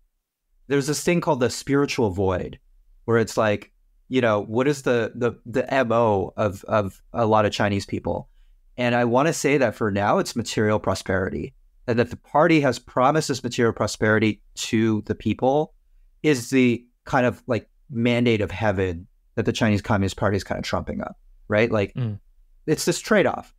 B: There's this thing called the spiritual void, where it's like, what is the MO of a lot of Chinese people? And I want to say that for now, it's material prosperity, and that the party has promised this material prosperity to the people is the kind of like mandate of heaven that the Chinese Communist Party is kind of trumping up, right? Like, it's this trade-off.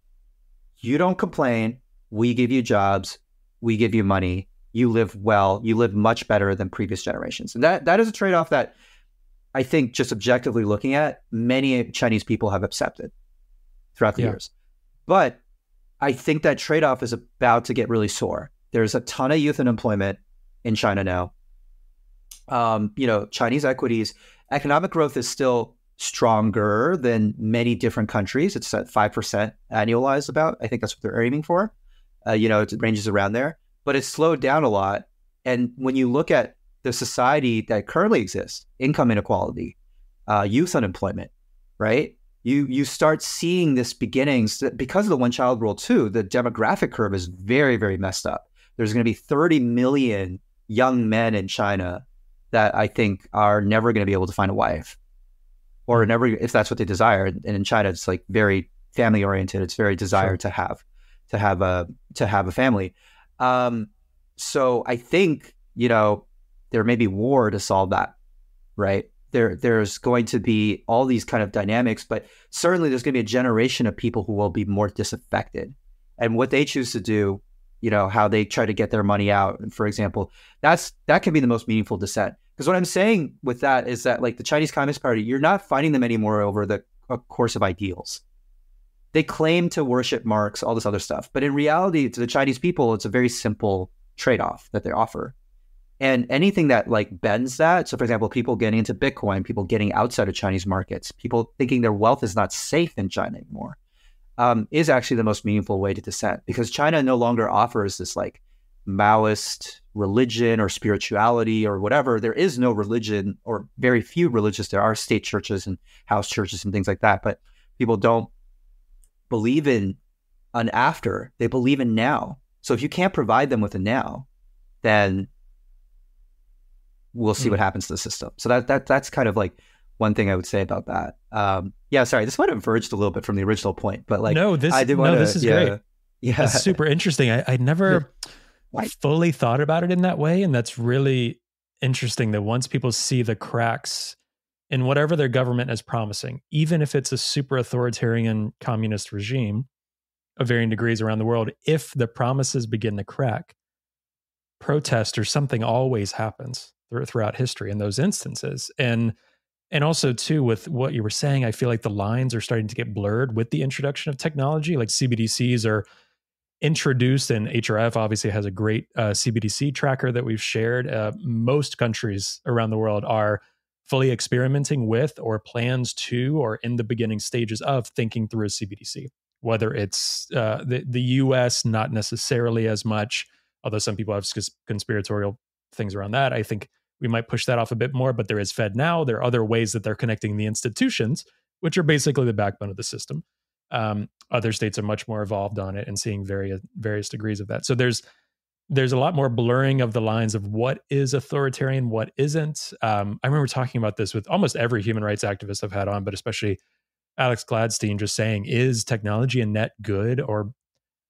B: You don't complain. We give you jobs. We give you money. You live well. You live much better than previous generations. And that is a trade-off that I think, just objectively looking at, many Chinese people have accepted throughout the years. But I think that trade-off is about to get really sore. There's a ton of youth unemployment in China now. Chinese equities, economic growth is still stronger than many different countries. It's at 5% annualized about. I think that's what they're aiming for. It ranges around there, but it's slowed down a lot. And when you look at the society that currently exists, income inequality, youth unemployment, right? You start seeing this beginnings that because of the one-child rule too, the demographic curve is very, very messed up. There's going to be 30 million young men in China that I think are never going to be able to find a wife, or never, if that's what they desire. And in China, it's like very family oriented. It's very desired to have a family. So I think, there may be war to solve that, right? There's going to be all these kind of dynamics, but certainly there's going to be a generation of people who will be more disaffected, and what they choose to do, how they try to get their money out. And for example, that can be the most meaningful dissent. Because what I'm saying with that is that, like, the Chinese Communist Party, you're not fighting them anymore over the course of ideals. They claim to worship Marx, all this other stuff, but in reality, to the Chinese people, it's a very simple trade-off that they offer. And anything that like bends that, so for example, people getting into Bitcoin, people getting outside of Chinese markets, people thinking their wealth is not safe in China anymore, is actually the most meaningful way to dissent, because China no longer offers this like Maoist religion or spirituality or whatever. There is no religion, or very few religious. There are state churches and house churches and things like that, but people don't believe in an after, they believe in now. So if you can't provide them with a now, then we'll see what happens to the system. So that's kind of like one thing I would say about that. Sorry, this might have verged a little bit from the original point, but like,
A: this is great. Yeah, it's super interesting. I never fully thought about it in that way, and that's really interesting. That once people see the cracks in whatever their government is promising, even if it's a super authoritarian communist regime of varying degrees around the world, if the promises begin to crack, protest or something always happens throughout history in those instances. And also too, with what you were saying, I feel like the lines are starting to get blurred with the introduction of technology. Like CBDCs are introduced, and HRF obviously has a great CBDC tracker that we've shared. Most countries around the world are fully experimenting with, or plans to, or in the beginning stages of thinking through a CBDC. Whether it's the US, not necessarily as much, although some people have conspiratorial things around that. I think we might push that off a bit more, but there is Fed now. There are other ways that they're connecting the institutions, which are basically the backbone of the system. Other states are much more evolved on it and seeing various degrees of that. So there's a lot more blurring of the lines of what is authoritarian, what isn't. I remember talking about this with almost every human rights activist I've had on, but especially Alex Gladstein, just saying, is technology a net good? Or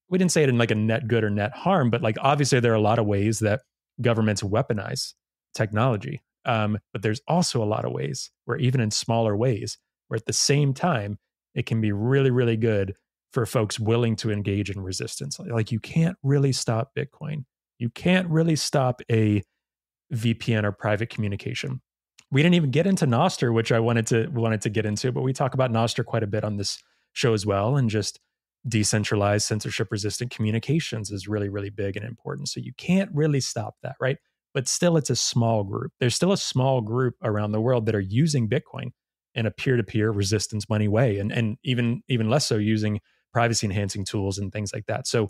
A: we didn't say it in like a net good or net harm, but like obviously there are a lot of ways that governments weaponize technology. But there's also a lot of ways where, even in smaller ways, where at the same time, it can be really, really good for folks willing to engage in resistance. Like you can't really stop Bitcoin. You can't really stop a VPN or private communication. We didn't even get into Nostr, which I wanted to get into, but we talk about Nostr quite a bit on this show as well. And just decentralized, censorship-resistant communications is really, really big and important. So you can't really stop that, right? But still, it's a small group. There's still a small group around the world that are using Bitcoin in a peer-to-peer resistance money way, and even less so using privacy-enhancing tools and things like that. So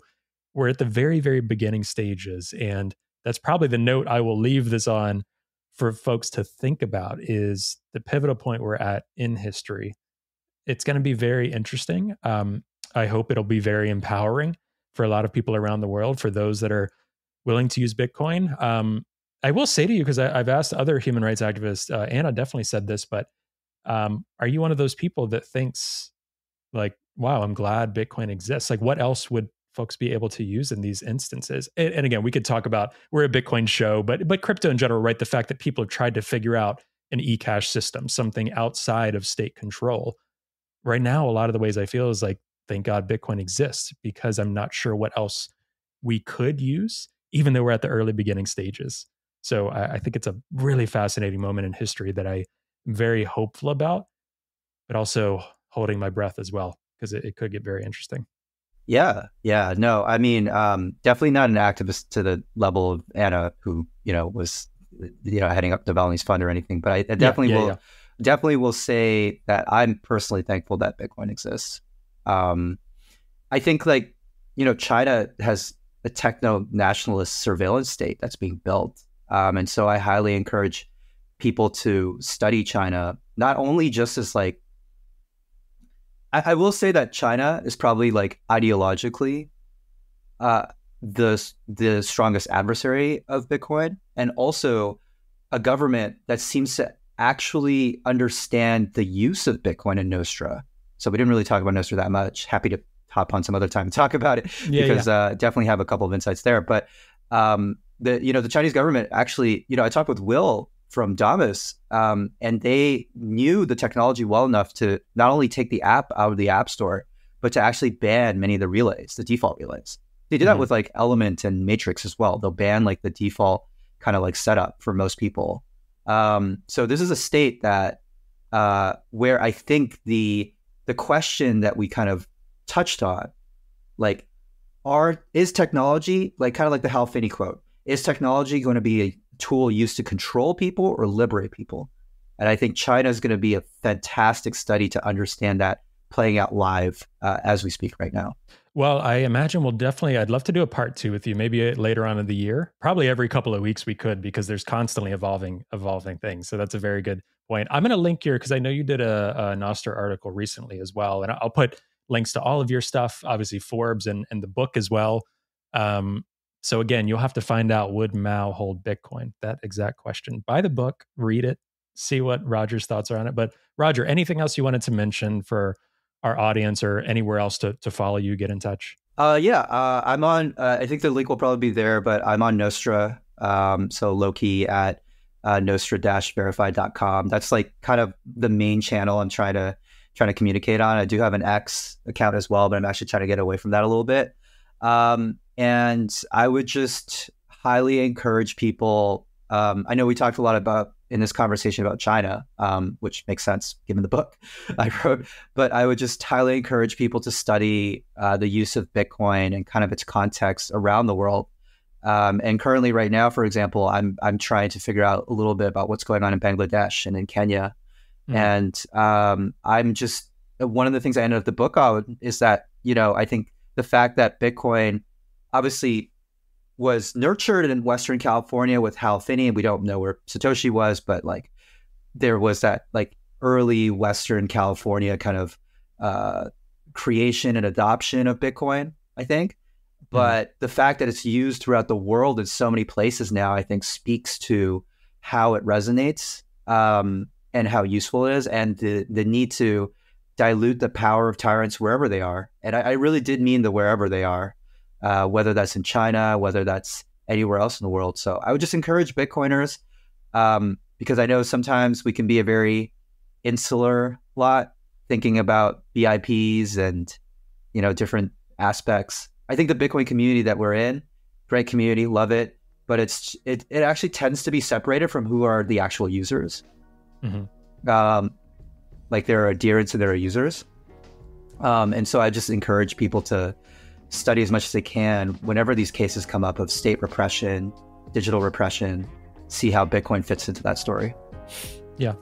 A: we're at the very, very beginning stages, and that's probably the note I will leave this on for folks to think about, is the pivotal point we're at in history. It's going to be very interesting. I hope it'll be very empowering for a lot of people around the world, for those that are willing to use Bitcoin. I will say to you, because I've asked other human rights activists, Anna definitely said this, but are you one of those people that thinks like, wow, I'm glad Bitcoin exists? Like, what else would folks be able to use in these instances? And again, we could talk about, we're a Bitcoin show, but crypto in general, right? The fact that people have tried to figure out an e-cash system, something outside of state control. Right now, a lot of the ways I feel is like, thank God Bitcoin exists, because I'm not sure what else we could use, even though we're at the early beginning stages. So I think it's a really fascinating moment in history that I'm very hopeful about, but also holding my breath as well, because it could get very interesting.
B: Yeah. No, I mean, definitely not an activist to the level of Anna, who, was heading up the Development Fund or anything, but I definitely will say that I'm personally thankful that Bitcoin exists. I think China has a techno-nationalist surveillance state that's being built. And so I highly encourage people to study China, not only just as I will say that China is probably ideologically the strongest adversary of Bitcoin, and also a government that seems to actually understand the use of Bitcoin and Nostra. So we didn't really talk about Nostra that much. Happy to hop on some other time and talk about it because definitely have a couple of insights there. But the Chinese government actually, I talked with Will from Damus, and they knew the technology well enough to not only take the app out of the App Store, but to actually ban many of the relays, the default relays. They do that with Element and Matrix as well. They'll ban the default kind of setup for most people. So this is a state that where I think the question that we kind of touched on, is technology kind of the Hal Finney quote? Is technology going to be a tool used to control people or liberate people? And I think China is going to be a fantastic study to understand that playing out live as we speak right now.
C: Well, I imagine I'd love to do a part 2 with you, maybe later on in the year. Probably every couple of weeks we could, because there's constantly evolving things. So that's a very good point. I'm going to link your, because I know you did a Nostr article recently as well. And I'll put links to all of your stuff, obviously Forbes and the book as well. So again, you'll have to find out, would Mao hold Bitcoin? That exact question. Buy the book, read it, see what Roger's thoughts are on it. But Roger, anything else you wanted to mention for our audience or anywhere else to follow you, get in touch?
B: I'm on, I think the link will probably be there, but I'm on Nostra. So low-key at nostra-verified.com. That's kind of the main channel I'm trying to communicate on. I do have an X account as well, but I'm actually trying to get away from that a little bit. And I would just highly encourage people. I know we talked a lot about in this conversation about China, which makes sense given the book I wrote, but I would just highly encourage people to study the use of Bitcoin and kind of its context around the world. And currently right now, for example, I'm trying to figure out a little bit about what's going on in Bangladesh and in Kenya. And I'm just, one of the things I ended up the book on is that, I think the fact that Bitcoin obviously was nurtured in Western California with Hal Finney, and we don't know where Satoshi was, but there was that early Western California kind of creation and adoption of Bitcoin, I think. But the fact that it's used throughout the world in so many places now, I think speaks to how it resonates and how useful it is, and the need to dilute the power of tyrants wherever they are. And I really did mean the wherever they are. Whether that's in China, whether that's anywhere else in the world. So I would just encourage Bitcoiners, because I know sometimes we can be a very insular lot, thinking about VIPs and, different aspects. I think the Bitcoin community that we're in, great community, love it, but it actually tends to be separated from who are the actual users. There are adherents and there are users. And so I just encourage people to study as much as they can whenever these cases come up of state repression, digital repression, see how Bitcoin fits into that story.
C: Yeah,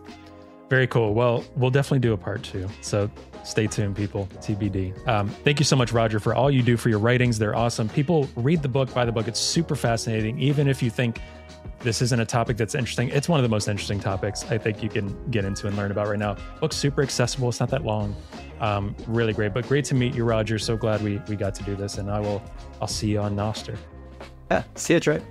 C: very cool. Well, we'll definitely do a part 2. So stay tuned, people, TBD. Thank you so much, Roger, for all you do for your writings. They're awesome. People read the book, buy the book. It's super fascinating. Even if you think this isn't a topic that's interesting, it's one of the most interesting topics I think you can get into and learn about right now. Book's super accessible. It's not that long. Really great, but great to meet you, Roger. So glad we got to do this, and I'll see you on Nostr.
B: Yeah, see you, Trey.